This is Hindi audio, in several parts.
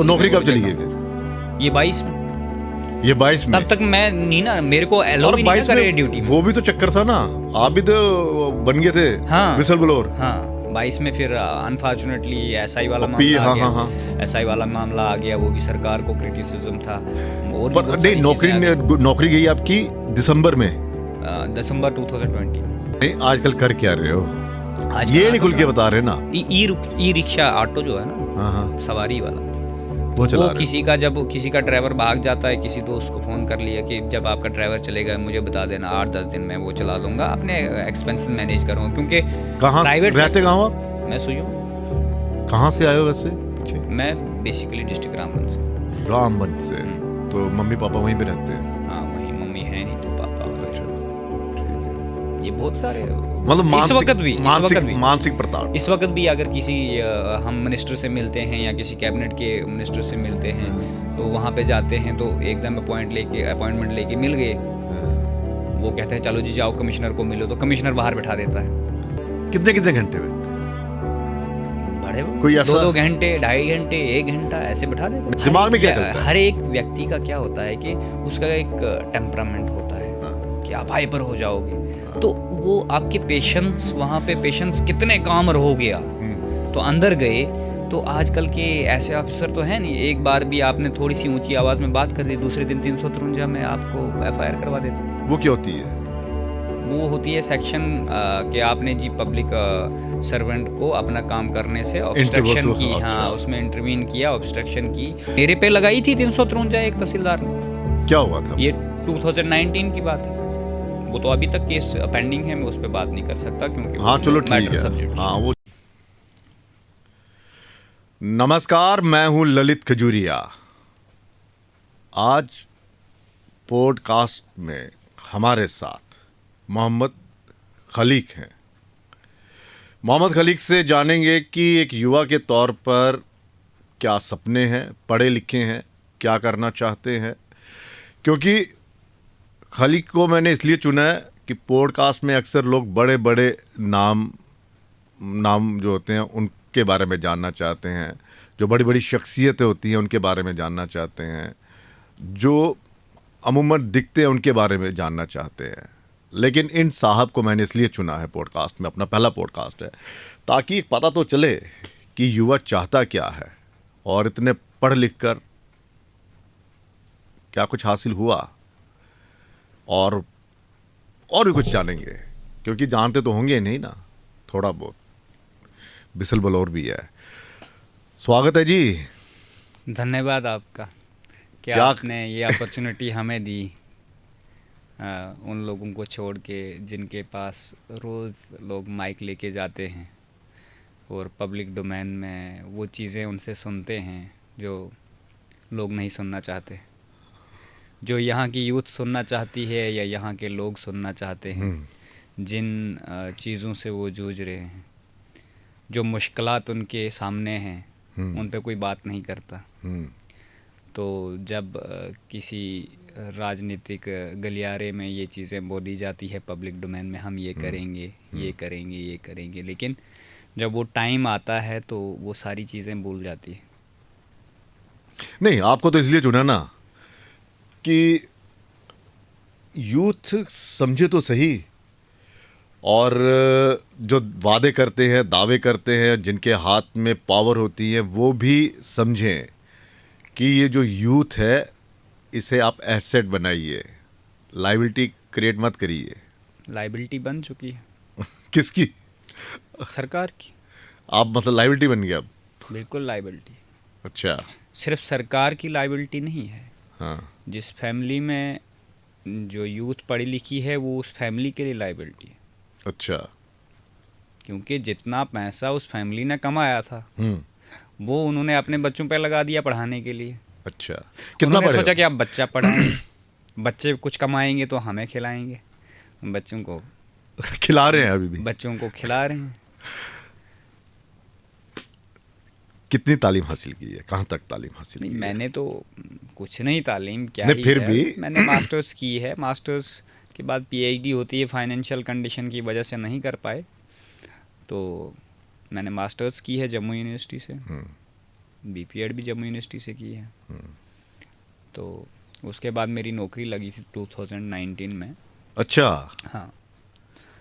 तो नौकरी कब चली गई फिर? ये 22 में। ये 22 में? तब तक मैं नहीं ना, मेरे को एलो भी नहीं करे ड्यूटी में। वो भी तो चक्कर था ना, आप भी तो बन गए थे हाँ, विसल ब्लोअर। हाँ 22 में फिर अनफॉर्चुनेटली एसआई वाला मामला आ गया। एसआई वाला मामला आ गया, वो भी सरकार को क्रिटिसिज्म था। और पर नहीं, नौकरी गई आपकी दिसंबर में, दिसंबर 2020। नहीं आजकल कर क्या रहे हो? ये नहीं खुल के बता रहे ना। ई रिक्शा ऑटो जो है ना, सवारी वाला, वो किसी का ड्राइवर भाग जाता है, किसी दोस्त को फ़ोन कर लिया कि जब आपका ड्राइवर चलेगा मुझे बता देना, 8-10 दिन में वो चला लूँगा, अपने एक्सपेंसेस मैनेज करूँगा। क्योंकि प्राइवेट रहते कहाँ हो आप? मैं सुई हूँ। कहाँ से आए हो वैसे? मैं बेसिकली डिस्ट्रिक्ट रामबन से। रामबन से? तो मम्मी पापा वहीं पे रहते हैं? हाँ वहीं, मम्मी है नहीं तो पापा। अच्छा ठीक है। ये बहुत सारे, मतलब इस वक्त भी मानसिक प्रताड़ना। इस वक्त भी अगर किसी हम मिनिस्टर से मिलते हैं या किसी कैबिनेट के मिनिस्टर से मिलते हैं तो वहाँ पे जाते हैं तो एकदम अपॉइंटमेंट लेके मिल गए, वो कहते हैं चलो जी जाओ कमिश्नर को मिलो, तो कमिश्नर बाहर बैठा देता है। कितने घंटे में? बड़े कोई 2 घंटे, 2.5 घंटे, 1 घंटा ऐसे बैठा देते हैं। दिमाग में क्या चलता है? हर एक व्यक्ति का क्या होता है कि उसका एक टेम्परामेंट होता है कि आप हाइपर हो जाओगे, तो वो आपके पेशेंस, वहाँ पे पेशेंस कितने काम हो गया। तो अंदर गए तो आजकल के ऐसे ऑफिसर तो है नहीं, एक बार भी आपने थोड़ी सी ऊंची आवाज़ में बात कर दी, दूसरे दिन 353 में आपको FIR करवा देते। वो क्या होती है? वो होती है सेक्शन कि आपने जी पब्लिक सर्वेंट को अपना काम करने से ऑब्स्ट्रक्शन की। हाँ, उसमें इंटरवीन किया, ऑब्स्ट्रक्शन की, मेरे पे लगाई थी 353 एक तहसीलदार ने। क्या हुआ था? ये 2019 की बात है, वो तो अभी तक केस पेंडिंग है, मैं उस पर बात नहीं कर सकता क्योंकि हाँ चलो ठीक है। हाँ वो नमस्कार, मैं हूं ललित खजूरिया। आज पॉडकास्ट में हमारे साथ मोहम्मद खलीक हैं। मोहम्मद खलीक से जानेंगे कि एक युवा के तौर पर क्या सपने हैं, पढ़े लिखे हैं, क्या करना चाहते हैं। क्योंकि खलीक को मैंने इसलिए चुना है कि पॉडकास्ट में अक्सर लोग बड़े बड़े नाम जो होते हैं उनके बारे में जानना चाहते हैं, जो बड़ी बड़ी शख्सियतें होती हैं उनके बारे में जानना चाहते हैं, जो अमूमन दिखते हैं उनके बारे में जानना चाहते हैं। लेकिन इन साहब को मैंने इसलिए चुना है पॉडकास्ट में, अपना पहला पॉडकास्ट है, ताकि पता तो चले कि युवा चाहता क्या है और इतने पढ़ लिख कर क्या कुछ हासिल हुआ, और भी कुछ जानेंगे। क्योंकि जानते तो होंगे नहीं ना, थोड़ा बहुत बिसल ब्लोअर भी है। स्वागत है जी। धन्यवाद आपका, क्या आपने ये अपॉर्चुनिटी हमें दी, उन लोगों को छोड़ के जिनके पास रोज़ लोग माइक लेके जाते हैं और पब्लिक डोमेन में वो चीज़ें उनसे सुनते हैं जो लोग नहीं सुनना चाहते, जो यहाँ की यूथ सुनना चाहती है या यहाँ के लोग सुनना चाहते हैं, जिन चीज़ों से वो जूझ रहे हैं, जो मुश्किलात उनके सामने हैं, उन पे कोई बात नहीं करता। तो जब किसी राजनीतिक गलियारे में ये चीज़ें बोली जाती है पब्लिक डोमेन में, हम ये करेंगे, ये करेंगे, ये करेंगे, लेकिन जब वो टाइम आता है तो वो सारी चीज़ें भूल जाती है। नहीं, आपको तो इसलिए चुना ना कि यूथ समझे तो सही, और जो वादे करते हैं, दावे करते हैं, जिनके हाथ में पावर होती है, वो भी समझें कि ये जो यूथ है इसे आप एसेट बनाइए, लायबिलिटी क्रिएट मत करिए। लायबिलिटी बन चुकी है। किसकी? सरकार की। आप मतलब लायबिलिटी बन गया अब? बिल्कुल लायबिलिटी। अच्छा, सिर्फ सरकार की लायबिलिटी नहीं है। हाँ, जिस फैमिली में जो यूथ पढ़ी लिखी है वो उस फैमिली के लिए लायबिलिटी है। अच्छा, क्योंकि जितना पैसा उस फैमिली ने कमाया था वो उन्होंने अपने बच्चों पे लगा दिया पढ़ाने के लिए। अच्छा, कितना उन्होंने सोचा कि आप बच्चा पढ़ाएं, बच्चे कुछ कमाएंगे तो हमें खिलाएंगे, बच्चों को खिला रहे हैं, अभी भी बच्चों को खिला रहे हैं। कितनी तालीम हासिल की है, कहाँ तक तालीम हासिल की है? मैंने तो कुछ नहीं तालीम, क्या नहीं, फिर भी मैंने मास्टर्स की है। मास्टर्स के बाद PhD होती है, फाइनेंशियल कंडीशन की वजह से नहीं कर पाए, तो मैंने मास्टर्स की है जम्मू यूनिवर्सिटी से। बीपीएड भी जम्मू यूनिवर्सिटी से की है। तो उसके बाद मेरी नौकरी लगी थी 2019 में। अच्छा, हाँ।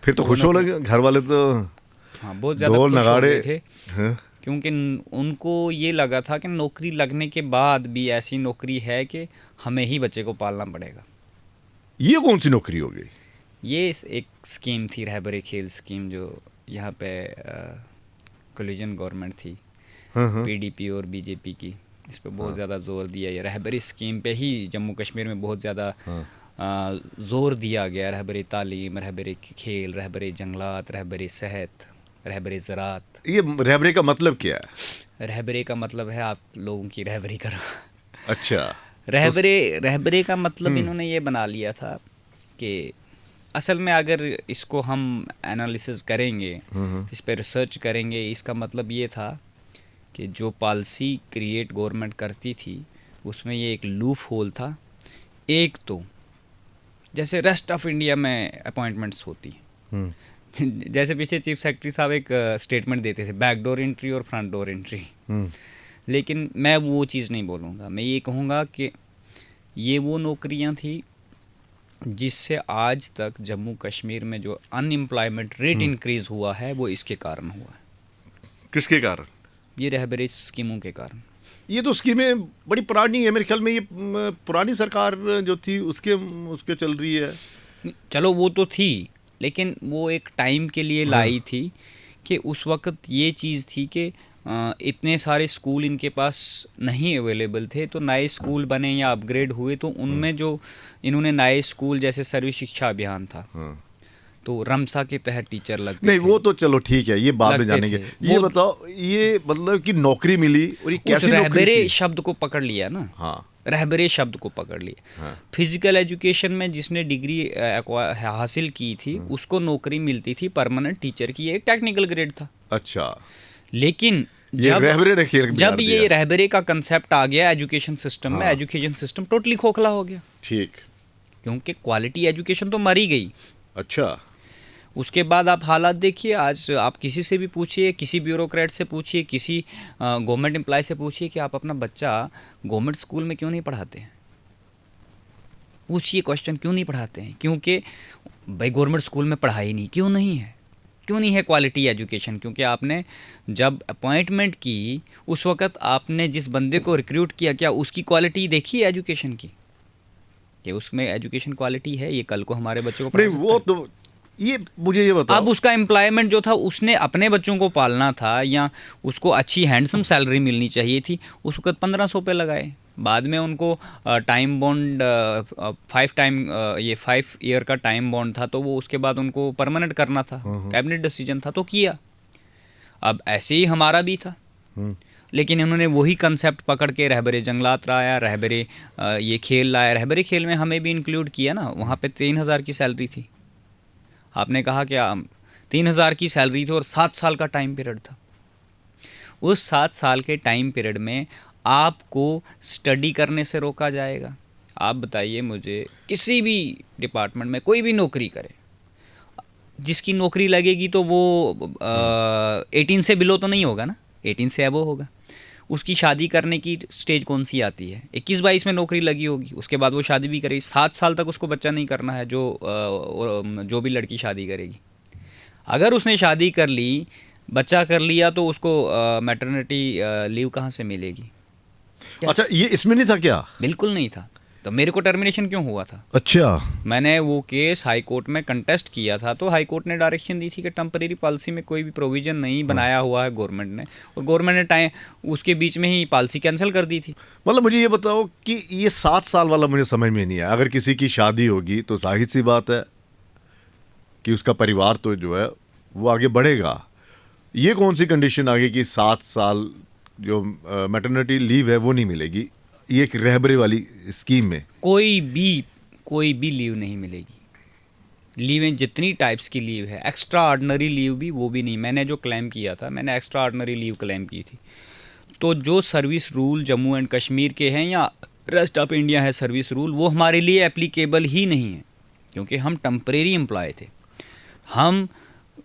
फिर तो खुश हो लगे घर वाले तो। हाँ, बहुत ज़्यादा ढोल खुश हो नगाड़े। गए थे, हाँ। क्योंकि उनको ये लगा था कि नौकरी लगने के बाद भी ऐसी नौकरी है कि हमें ही बच्चे को पालना पड़ेगा। ये कौन सी नौकरी हो गई? ये एक स्कीम थी, रहबरे खेल स्कीम, जो यहाँ पे कोलिजन गवर्नमेंट थी, हाँ। पीडीपी और बीजेपी की, इस पे बहुत ज़्यादा जोर दिया। ये रहबरी स्कीम पे ही जम्मू कश्मीर में बहुत ज़्यादा जोर दिया गया। रहबरी तालीम, रहबरी खेल, रहबरी जंगलात, रहबरी सेहत, रहबरी ज़राअत। ये रहबरे का मतलब क्या है? रहबरी का मतलब है आप लोगों की रहबरी करो। अच्छा। रहबरी का मतलब इन्होंने ये बना लिया था कि असल में अगर इसको हम एनालिसिस करेंगे, इस पर रिसर्च करेंगे, इसका मतलब ये था कि जो पॉलिसी क्रिएट गवर्नमेंट करती थी उसमें ये एक लूप होल था। एक तो जैसे रेस्ट ऑफ इंडिया में अपॉइंटमेंट्स होती हैं, जैसे पीछे चीफ सेक्रेटरी साहब एक स्टेटमेंट देते थे, बैकडोर एंट्री और फ्रंट डोर एंट्री। लेकिन मैं वो चीज़ नहीं बोलूँगा, मैं ये कहूँगा कि ये वो नौकरियाँ थी जिससे आज तक जम्मू कश्मीर में जो अनएम्प्लॉयमेंट रेट इंक्रीज़ हुआ है वो इसके कारण हुआ है। किसके कारण? ये रहबरी स्कीमों के कारण। ये तो स्कीमें बड़ी पुरानी है मेरे ख्याल में, ये पुरानी सरकार जो थी उसके चल रही है। चलो वो तो थी, लेकिन वो एक टाइम के लिए लाई थी कि उस वक्त ये चीज़ थी कि इतने सारे स्कूल इनके पास नहीं अवेलेबल थे, तो नए स्कूल बने या अपग्रेड हुए, तो उनमें जो इन्होंने नए स्कूल, जैसे सर्व शिक्षा अभियान था, तो रमसा के तहत टीचर लगते नहीं थे। वो तो चलो ठीक है, ये बाद में जानेंगे। ये बताओ, ये मतलब कि नौकरी मिली और ये कैसी नौकरी रहबरे थी? शब्द को पकड़ लिया ना। हाँ, रहबरे शब्द को पकड़ लिया। फिजिकल एजुकेशन में जिसने डिग्री हासिल की थी उसको नौकरी मिलती थी परमानेंट टीचर की, एक टेक्निकल ग्रेड था। अच्छा। लेकिन जब ये रहबरे का कंसेप्ट आ गया एजुकेशन सिस्टम में, एजुकेशन सिस्टम टोटली खोखला हो गया। ठीक। क्योंकि क्वालिटी एजुकेशन तो मरी गई। अच्छा। उसके बाद आप हालात देखिए, आज आप किसी से भी पूछिए, किसी ब्यूरोक्रेट से पूछिए, किसी गवर्नमेंट एम्प्लॉय से पूछिए कि आप अपना बच्चा गवर्नमेंट स्कूल में क्यों नहीं पढ़ाते हैं। पूछिए क्वेश्चन, क्यों नहीं पढ़ाते हैं? क्योंकि भाई गवर्नमेंट स्कूल में पढ़ाई नहीं, क्यों नहीं है? क्यों नहीं है क्वालिटी एजुकेशन? क्योंकि आपने जब अपॉइंटमेंट की उस वक्त आपने जिस बंदे को रिक्रूट किया, क्या उसकी क्वालिटी देखी है एजुकेशन की, कि उसमें एजुकेशन क्वालिटी है, ये कल को हमारे बच्चों को पढ़ा सकता है? वो तो ये मुझे ये बताओ, अब उसका एम्प्लॉयमेंट जो था, उसने अपने बच्चों को पालना था या उसको अच्छी हैंडसम सैलरी मिलनी चाहिए थी, उस वक्त 1500 पे लगाए। बाद में उनको टाइम बॉन्ड 5 ईयर का टाइम बॉन्ड था, तो वो उसके बाद उनको परमानेंट करना था, कैबिनेट डिसीजन था, तो किया। अब ऐसे ही हमारा भी था, लेकिन इन्होंने वही कंसेप्ट पकड़ के रहबरे जंगलात लाया, रहबरे ये खेल लाया। रहबरे खेल में हमें भी इंक्लूड किया ना। वहाँ पे 3000 की सैलरी थी। आपने कहा कि 3000 की सैलरी थी और 7 साल का टाइम पीरियड था। उस 7 साल के टाइम पीरियड में आपको स्टडी करने से रोका जाएगा? आप बताइए मुझे, किसी भी डिपार्टमेंट में कोई भी नौकरी करे, जिसकी नौकरी लगेगी तो वो 18 से बिलो तो नहीं होगा ना, 18 से अबो होगा। उसकी शादी करने की स्टेज कौन सी आती है? 21-22 में नौकरी लगी होगी, उसके बाद वो शादी भी करेगी। 7 साल तक उसको बच्चा नहीं करना है, जो भी लड़की शादी करेगी। अगर उसने शादी कर ली, बच्चा कर लिया, तो उसको मैटरनिटी लीव कहाँ से मिलेगी? अच्छा, ये इसमें नहीं था क्या? बिल्कुल नहीं था। तो मेरे को टर्मिनेशन क्यों हुआ था? अच्छा। मैंने वो केस हाई कोर्ट में कंटेस्ट किया था, तो हाई कोर्ट ने डायरेक्शन दी थी कि टेम्परेरी पॉलिसी में कोई भी प्रोविजन नहीं बनाया हुआ है गवर्नमेंट ने, और गवर्नमेंट ने टाइम उसके बीच में ही पॉलिसी कैंसिल कर दी थी। मतलब मुझे ये बताओ कि ये 7 साल वाला मुझे समझ में नहीं आया। अगर किसी की शादी होगी तो जाहिर सी बात है कि उसका परिवार तो जो है वो आगे बढ़ेगा। ये कौन सी कंडीशन आ गई कि 7 साल जो मैटरनिटी लीव है वो नहीं मिलेगी? ये एक रहबरे वाली स्कीम में कोई भी लीव नहीं मिलेगी। लीवें जितनी टाइप्स की लीव है, एक्स्ट्रा ऑर्डिनरी लीव भी, वो भी नहीं। मैंने जो क्लेम किया था, मैंने एक्स्ट्रा ऑर्डिनरी लीव क्लेम की थी। तो जो service rule Jammu and Kashmir के हैं या रेस्ट ऑफ इंडिया है सर्विस रूल, वो हमारे लिए एप्लीकेबल ही नहीं है, क्योंकि हम टेम्परेरी एम्प्लॉय थे। हम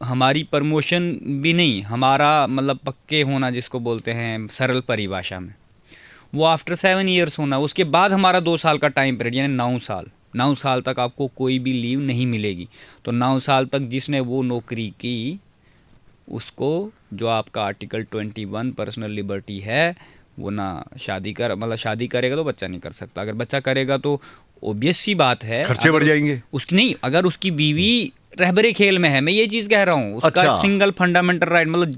हमारी प्रमोशन भी नहीं, हमारा मतलब पक्के होना जिसको बोलते हैं सरल परिभाषा में, वो आफ्टर 7 ईयर्स होना। उसके बाद हमारा 2 साल का टाइम पीरियड, यानी 9 साल तक आपको कोई भी लीव नहीं मिलेगी। तो 9 साल तक जिसने वो नौकरी की, उसको जो आपका आर्टिकल 21 पर्सनल लिबर्टी है, वो ना शादी करेगा तो बच्चा नहीं कर सकता। अगर बच्चा करेगा तो ऑब्वियस सी बात है खर्चे बढ़ जाएंगे उसकी। नहीं, अगर उसकी बीवी रहबरे खेल में है, मैं ये चीज़ कह रहा हूँ, उसका अच्छा। सिंगल फंडामेंटल राइट, मतलब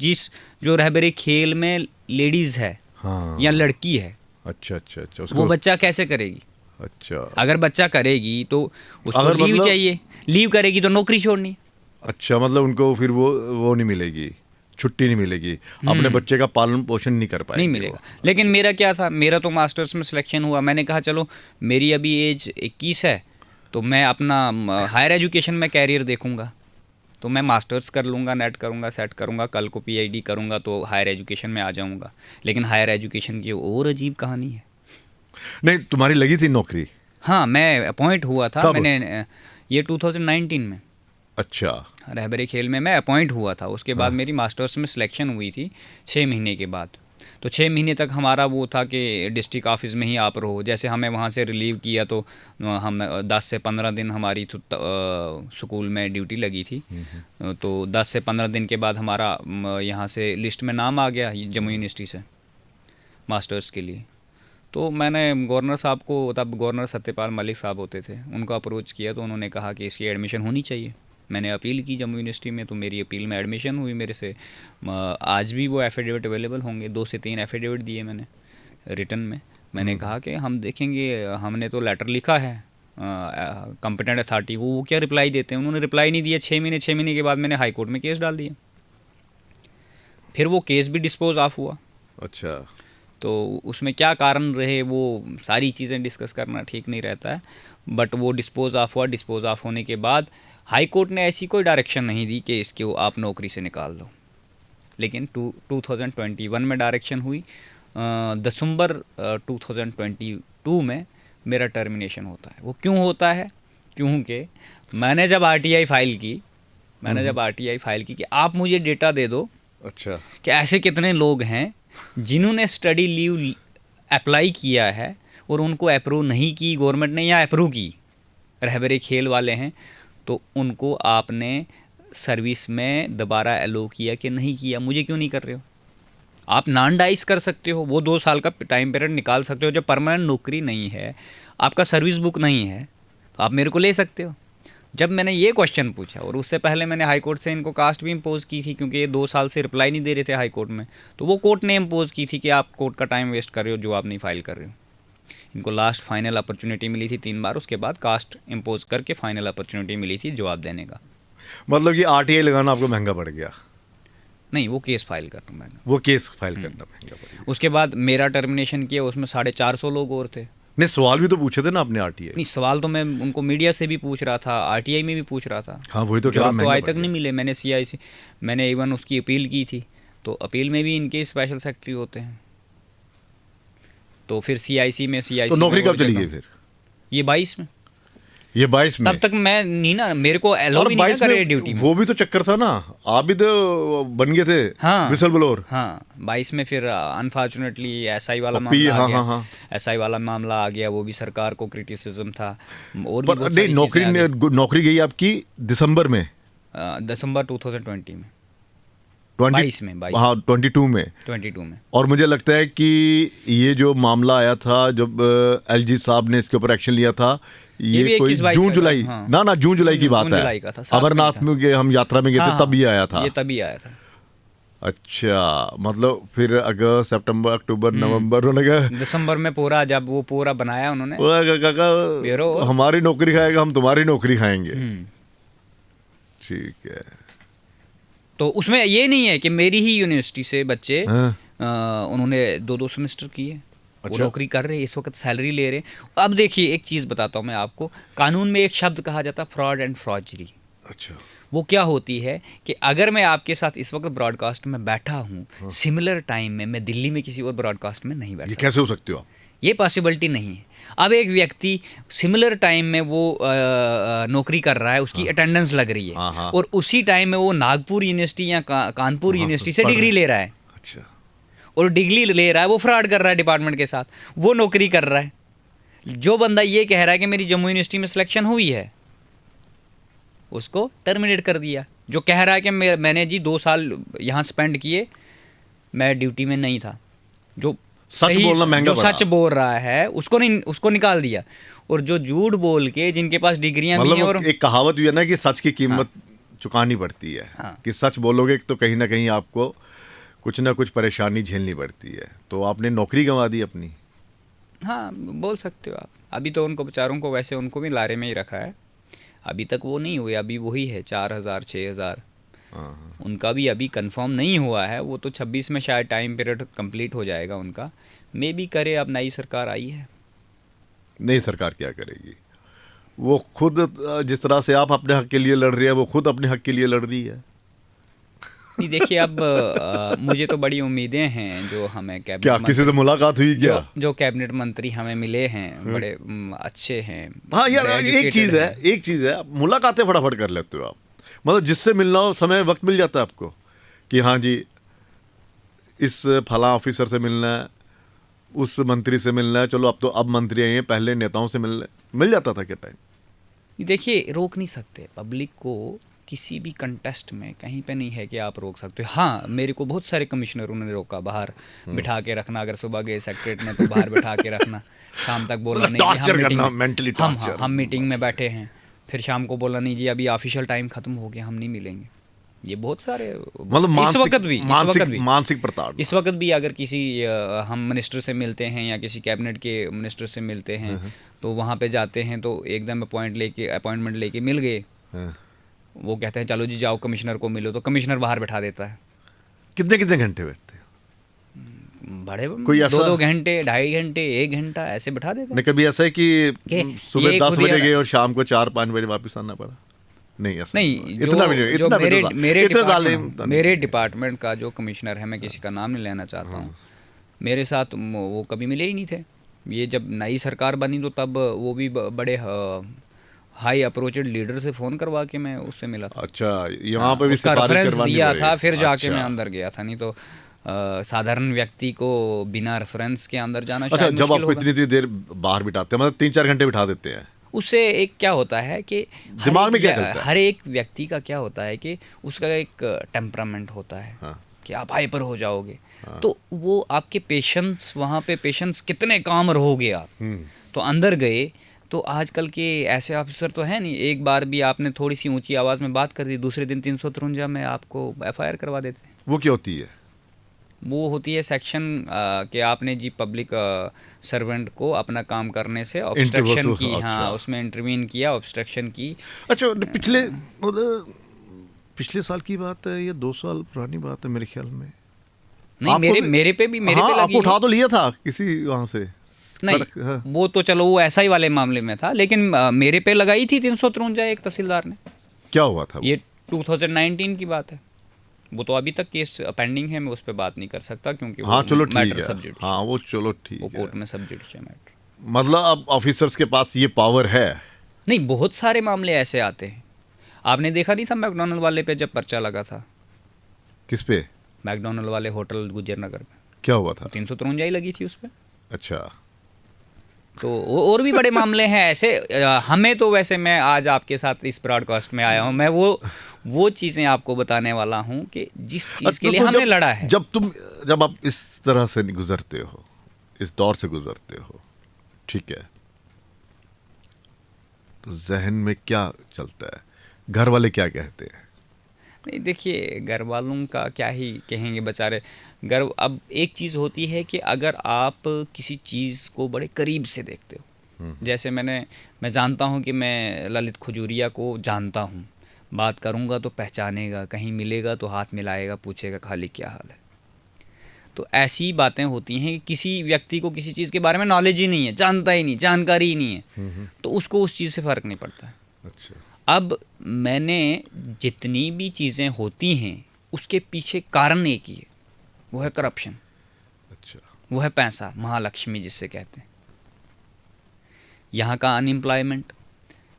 जो रहबरे खेल में लेडीज़ है हाँ। या लड़की है, अच्छा अच्छा अच्छा, वो बच्चा कैसे करेगी? अच्छा, अगर बच्चा करेगी तो उसको अगर लीव चाहिए, लीव करेगी तो नौकरी छोड़नी। अच्छा, मतलब उनको फिर वो नहीं मिलेगी, छुट्टी नहीं मिलेगी, अपने बच्चे का पालन पोषण नहीं कर पाएंगे, नहीं मिलेगा। लेकिन मेरा क्या था, मेरा तो मास्टर्स में सिलेक्शन हुआ। मैंने कहा चलो मेरी अभी एज 21 है, तो मैं अपना हायर एजुकेशन में कैरियर देखूंगा, तो मैं मास्टर्स कर लूँगा, नेट करूँगा, सेट करूँगा, कल को पीएचडी करूँगा तो हायर एजुकेशन में आ जाऊँगा। लेकिन हायर एजुकेशन की और अजीब कहानी है। नहीं, तुम्हारी लगी थी नौकरी? हाँ, मैं अपॉइंट हुआ था। कब? मैंने ये 2019 में, अच्छा, रहबरे खेल में मैं अपॉइंट हुआ था। उसके बाद मेरी मास्टर्स में सिलेक्शन हुई थी 6 महीने के बाद। तो 6 महीने तक हमारा वो था कि डिस्ट्रिक्ट ऑफिस में ही आप रहो। जैसे हमें वहाँ से रिलीव किया तो हम 10 से 15 दिन हमारी स्कूल में ड्यूटी लगी थी। तो 10 से 15 दिन के बाद हमारा यहाँ से लिस्ट में नाम आ गया जम्मू यूनिवर्सिटी से मास्टर्स के लिए। तो मैंने गवर्नर साहब को, तब गवर्नर सत्यपाल मलिक साहब होते थे, उनको अप्रोच किया तो उन्होंने कहा कि इसकी एडमिशन होनी चाहिए। मैंने अपील की जम्मू यूनिवर्सिटी में, तो मेरी अपील में एडमिशन हुई मेरे से। आज भी वो एफिडेविट अवेलेबल होंगे, 2 से 3 एफिडेविट दिए मैंने रिटन में। मैंने कहा कि हम देखेंगे, हमने तो लेटर लिखा है कॉम्पिटेंट अथॉरिटी को, वो क्या रिप्लाई देते हैं। उन्होंने रिप्लाई नहीं दिया। 6 महीने के बाद मैंने हाई कोर्ट में केस डाल दिया। फिर वो केस भी डिस्पोज ऑफ हुआ। अच्छा, तो उसमें क्या कारण रहे, वो सारी चीज़ें डिस्कस करना ठीक नहीं रहता है, बट वो डिस्पोज ऑफ हुआ। डिस्पोज ऑफ होने के बाद हाई कोर्ट ने ऐसी कोई डायरेक्शन नहीं दी कि इसको आप नौकरी से निकाल दो। लेकिन 2021 में डायरेक्शन हुई। दिसंबर 2022 में मेरा टर्मिनेशन होता है। वो क्यों होता है? क्योंकि मैंने जब आरटीआई फाइल की कि आप मुझे डेटा दे दो, अच्छा, कि ऐसे कितने लोग हैं जिन्होंने स्टडी लीव अप्लाई किया है और उनको अप्रूव नहीं की गवर्नमेंट ने, या अप्रूव की, रहबरे खेल वाले हैं, तो उनको आपने सर्विस में दोबारा एलो किया कि नहीं किया? मुझे क्यों नहीं कर रहे हो? आप नॉन डाइस कर सकते हो, वो 2 साल का टाइम पीरियड निकाल सकते हो। जब परमानेंट नौकरी नहीं है, आपका सर्विस बुक नहीं है, तो आप मेरे को ले सकते हो। जब मैंने ये क्वेश्चन पूछा, और उससे पहले मैंने हाई कोर्ट से इनको कास्ट भी इम्पोज की थी, क्योंकि ये 2 साल से रिप्लाई नहीं दे रहे थे हाई कोर्ट में, तो वो कोर्ट ने इम्पोज की थी कि आप कोर्ट का टाइम वेस्ट कर रहे हो जो आप नहीं फाइल कर रहे हो। इनको लास्ट फाइनल अपॉर्चुनिटी मिली थी 3 बार, उसके बाद कास्ट इम्पोज करके फाइनल अपॉर्चुनिटी मिली थी जवाब देने का। मतलब कि आरटीआई लगाना आपको महंगा पड़ गया? नहीं, वो केस फाइल करना महंगा। वो केस फाइल करना महंगा पड़ गया। उसके बाद मेरा टर्मिनेशन किया, उसमें 450 लोग और थे। नहीं, सवाल भी तो पूछे थे ना आपने आरटीआई? नहीं, सवाल तो मैं उनको मीडिया से भी पूछ रहा था, आरटीआई में भी पूछ रहा था। हाँ, वही तो, जवाब तो आज तक नहीं मिले। मैंने सीआईसी, मैंने इवन उसकी अपील की थी, तो अपील में भी इनके स्पेशल सेक्रेटरी होते हैं। तो फिर सीआईसी में तो नौकरी कब चली गई फिर? ये 22 में। ये 22 में? तब तक मैं नहीं ना, मेरे को एलो भी नहीं कर रहे ड्यूटी में। वो भी तो चक्कर था ना, आप भी तो बन गए थे। हाँ, विसल ब्लोअर। हाँ, 22 में फिर अनफॉर्चुनेटली एसआई वाला मामला आ गया। हाँ, एसआई वाला मामला आ गया, वो भी सरकार को क्रिटिसिज्म था। और पर नहीं, नौकरी गई आपकी दिसंबर में, दिसंबर 2020 में, 22 में, हाँ, 22 में। और मुझे लगता है कि ये जो मामला आया था, जब एलजी साहब ने इसके ऊपर एक्शन लिया था, ये कोई जून जुलाई, हाँ, ना जून जुलाई की बात है। अमरनाथ में हम यात्रा में गए थे, तब ये आया था। ये तभी आया था। अच्छा, मतलब फिर अगस्त, सितंबर, अक्टूबर, नवंबर, दिसंबर में पूरा, जब वो पूरा बनाया उन्होंने, तो हमारी नौकरी खाएगा, हम तुम्हारी नौकरी खाएंगे। ठीक है। तो उसमें ये नहीं है कि मेरी ही यूनिवर्सिटी से बच्चे उन्होंने 2-2 सेमेस्टर किए। अच्छा। वो नौकरी कर रहे हैं, इस वक्त सैलरी ले रहे हैं। अब देखिए, एक चीज़ बताता हूँ मैं आपको, कानून में एक शब्द कहा जाता है फ्रॉड एंड फ्रॉडरी। अच्छा। वो क्या होती है कि अगर मैं आपके साथ इस वक्त ब्रॉडकास्ट में बैठा हूँ, सिमिलर टाइम में मैं दिल्ली में किसी और ब्रॉडकास्ट में नहीं बैठा। ये कैसे हो सकते हो आप? ये पॉसिबिलिटी नहीं है। अब एक व्यक्ति सिमिलर टाइम में वो नौकरी कर रहा है, उसकी अटेंडेंस लग रही है, और उसी टाइम में वो नागपुर यूनिवर्सिटी या कानपुर यूनिवर्सिटी से डिग्री ले रहा है। अच्छा। और डिग्री ले रहा है, वो फ्रॉड कर रहा है डिपार्टमेंट के साथ, वो नौकरी कर रहा है। जो बंदा ये कह रहा है कि मेरी जम्मू यूनिवर्सिटी में सिलेक्शन हुई है, उसको टर्मिनेट कर दिया। जो कह रहा है कि मैंने जी 2 साल यहाँ स्पेंड किए, मैं ड्यूटी में नहीं था, जो सच बोलना महंगा जो सच बोल रहा है उसको निकाल दिया। और जो झूठ बोल के जिनके पास डिग्रियां भी हैं, और एक कहावत भी है ना कि सच की कीमत चुकानी पड़ती है। कि सच बोलोगे तो कहीं ना कहीं आपको कुछ ना कुछ परेशानी झेलनी पड़ती है। तो आपने नौकरी गंवा दी अपनी। हाँ, बोल सकते हो आप। अभी तो उनको बेचारों को, वैसे उनको भी लारे में ही रखा है, अभी तक वो नहीं हुए। अभी वही है 4000 6000, उनका भी अभी कंफर्म नहीं हुआ है। वो तो 26 में शायद टाइम पीरियड कंप्लीट हो जाएगा उनका। मे भी करे, अब नई सरकार आई है। नई सरकार क्या करेगी? वो खुद, जिस तरह से आप अपने हक के लिए लड़ रही है, वो खुद अपने हक के लिए लड़ रही है। नहीं, देखिए, अब मुझे तो बड़ी उम्मीदें हैं जो हमें कैबिनेट, क्या किसी से मुलाकात हुई क्या? जो कैबिनेट मंत्री हमें मिले हैं, बड़े अच्छे हैं। हाँ यार, एक चीज़ है, मुलाकातें फटाफट कर लेते हो आप। मतलब जिससे मिलना हो, समय वक्त मिल जाता है आपको कि हाँ जी इस फला ऑफिसर से मिलना है, उस मंत्री से मिलना है। चलो अब मंत्री आए हैं, पहले नेताओं से मिल जाता था क्या टाइम? देखिए, रोक नहीं सकते पब्लिक को किसी भी कंटेस्ट में, कहीं पे नहीं है कि आप रोक सकते हो। हाँ, मेरे को बहुत सारे कमिश्नरों ने रोका, बाहर बिठा के रखना। अगर सुबह गए सेक्रेटरीट में तो बाहर बिठा के रखना, शाम तक बोला नहीं हम मीटिंग में बैठे हैं, फिर शाम को बोला नहीं जी अभी ऑफिशियल टाइम खत्म हो गया, हम नहीं मिलेंगे। ये बहुत सारे, मतलब इस वक्त भी मानसिक प्रताड़ना। इस वक्त भी अगर किसी हम मिनिस्टर से मिलते हैं या किसी कैबिनेट के मिनिस्टर से मिलते हैं, तो वहाँ पे जाते हैं तो एकदम अपॉइंटमेंट लेके मिल गए, वो कहते हैं चलो जी जाओ कमिश्नर को मिलो, तो कमिश्नर बाहर बैठा देता है। कितने घंटे बैठते हैं? बड़े 2 घंटे, 2.5 घंटे, 1 घंटा ऐसे बैठा देते हैं। कभी ऐसा है कि सुबह 10 बजे गए और शाम को 4-5 बजे वापस आना पड़ा? नहीं, ऐसा नहीं। मेरे डिपार्टमेंट का जो कमिश्नर है, मैं किसी का नाम नहीं लेना चाहता हूँ, मेरे साथ वो कभी मिले ही नहीं थे। ये जब नई सरकार बनी तो तब वो भी बड़े हाई अप्रोचेड लीडर से फ़ोन करवा के मैं उससे मिला था। अच्छा, यहाँ पे भी उसका रेफरेंस दिया था, फिर जाके मैं अंदर गया था। नहीं तो साधारण व्यक्ति को बिना रेफरेंस के अंदर जाना शायद मुश्किल जब आपको इतनी देर बाहर बिठाते हैं, मतलब 3-4 घंटे बिठा देते हैं, उससे एक क्या होता है कि दिमाग में क्या चलता है? हर एक व्यक्ति का क्या होता है कि उसका एक टेम्परामेंट होता है कि आप हाइपर हो जाओगे। तो वो आपके पेशेंस, वहाँ पे पेशेंस कितने काम रहोगे आप। तो अंदर गए तो आजकल के ऐसे ऑफिसर तो है नहीं, एक बार भी आपने थोड़ी सी ऊंची आवाज़ में बात कर दी, दूसरे दिन 353 में आपको FIR करवा देते हैं। वो क्या होती है? वो होती है सेक्शन कि आपने जी पब्लिक सर्वेंट को अपना काम करने से ऑब्स्ट्रक्शन की। हाँ, उसमें इंटरवीन किया, ऑब्स्ट्रक्शन की। अच्छा, पिछले साल की बात है या 2 साल पुरानी बात है मेरे ख्याल में? नहीं, मेरे पे लगी। आपको उठा तो लिया था किसी वहाँ से? नहीं, वो तो चलो वो SI वाले मामले में था, लेकिन मेरे पे लगाई थी 353 एक तहसीलदार ने। क्या हुआ था? ये 2019 की बात है। वो तो अभी तक केस पेंडिंग है, मैं उस पर बात नहीं कर सकता क्योंकि हाँ, चलो ठीक है। हाँ, वो चलो ठीक है, वो कोर्ट में सब्जुडिशियल मैटर। मतलब अब ऑफिसर्स के पास ये पावर है? नहीं, बहुत सारे मामले ऐसे आते हैं। आपने देखा नहीं था मैकडॉनल्ड वाले पे जब पर्चा लगा था? किस पे? मैकडॉनल्ड वाले होटल गुजर नगर में। क्या हुआ था? 353 लगी थी उस पर। अच्छा। तो और भी बड़े मामले हैं ऐसे। हमें तो वैसे, मैं आज आपके साथ इस ब्रॉडकास्ट में आया हूँ, मैं वो चीज़ें आपको बताने वाला हूँ कि जिस चीज़ के लिए हमने लड़ा है। जब आप इस तरह से गुजरते हो, इस दौर से गुजरते हो, ठीक है, तो जहन में क्या चलता है? घर वाले क्या कहते हैं? नहीं, देखिए, घर वालों का क्या ही कहेंगे बेचारे। अब एक चीज़ होती है कि अगर आप किसी चीज़ को बड़े करीब से देखते हो, जैसे मैं जानता हूँ कि मैं ललित खजूरिया को जानता हूँ, बात करूँगा तो पहचानेगा, कहीं मिलेगा तो हाथ मिलाएगा, पूछेगा खाली क्या हाल है। तो ऐसी बातें होती हैं कि किसी व्यक्ति को किसी चीज़ के बारे में नॉलेज ही नहीं है, जानता ही नहीं, जानकारी ही नहीं है, तो उसको उस चीज़ से फ़र्क नहीं पड़ता है। अच्छा। अब मैंने जितनी भी चीज़ें होती हैं उसके पीछे कारण एक ही है, वो है करप्शन। अच्छा। वो है पैसा, महालक्ष्मी जिससे कहते हैं। यहाँ का अनएम्प्लॉयमेंट,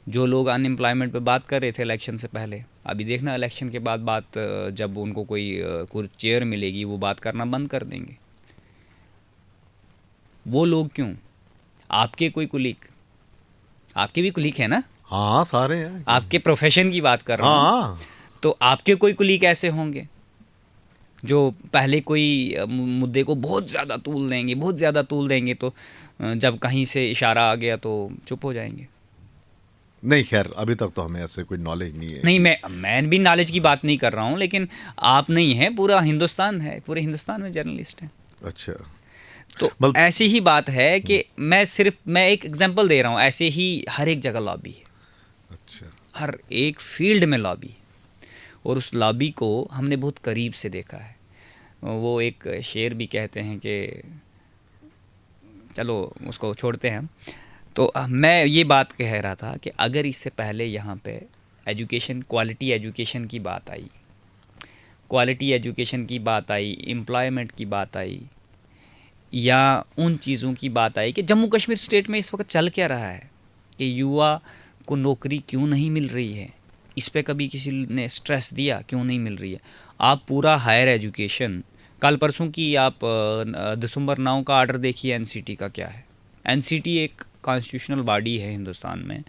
जो लोग अनएम्प्लॉयमेंट पे बात कर रहे थे इलेक्शन से पहले, अभी देखना इलेक्शन के बाद बात, जब उनको कोई चेयर मिलेगी वो बात करना बंद कर देंगे। वो लोग क्यों? आपके कोई कुलीग, आपके भी कुलीग है ना? हाँ, सारे हैं। आपके प्रोफेशन की बात कर रहा हूँ। हाँ, तो आपके कोई कुलीग ऐसे होंगे जो पहले कोई मुद्दे को बहुत ज़्यादा तूल देंगे, बहुत ज़्यादा तूल देंगे, तो जब कहीं से इशारा आ गया तो चुप हो जाएंगे। नहीं, खैर अभी तक तो हमें ऐसे कोई नॉलेज नहीं है। नहीं, मैं भी नॉलेज की बात नहीं कर रहा हूँ, लेकिन आप नहीं हैं, पूरा हिंदुस्तान है, पूरे हिंदुस्तान में जर्नलिस्ट हैं। अच्छा, तो ऐसी ही बात है कि मैं एक एग्जांपल दे रहा हूँ, ऐसे ही हर एक जगह लॉबी है। अच्छा, हर एक फील्ड में लॉबी है, और उस लॉबी को हमने बहुत करीब से देखा है। वो एक शेर भी कहते हैं कि, चलो उसको छोड़ते हैं। तो मैं ये बात कह रहा था कि अगर इससे पहले यहाँ पे एजुकेशन, क्वालिटी एजुकेशन की बात आई, क्वालिटी एजुकेशन की बात आई, एम्प्लॉयमेंट की बात आई, या उन चीज़ों की बात आई कि जम्मू कश्मीर स्टेट में इस वक्त चल क्या रहा है, कि युवा को नौकरी क्यों नहीं मिल रही है, इस पे कभी किसी ने स्ट्रेस दिया क्यों नहीं मिल रही है? आप पूरा हायर एजुकेशन, कल परसों की आप दिसंबर 9 का आर्डर देखिए एनसीटी का क्या है। एनसीटी एक कॉन्स्टिट्यूशनल बॉडी है हिंदुस्तान में,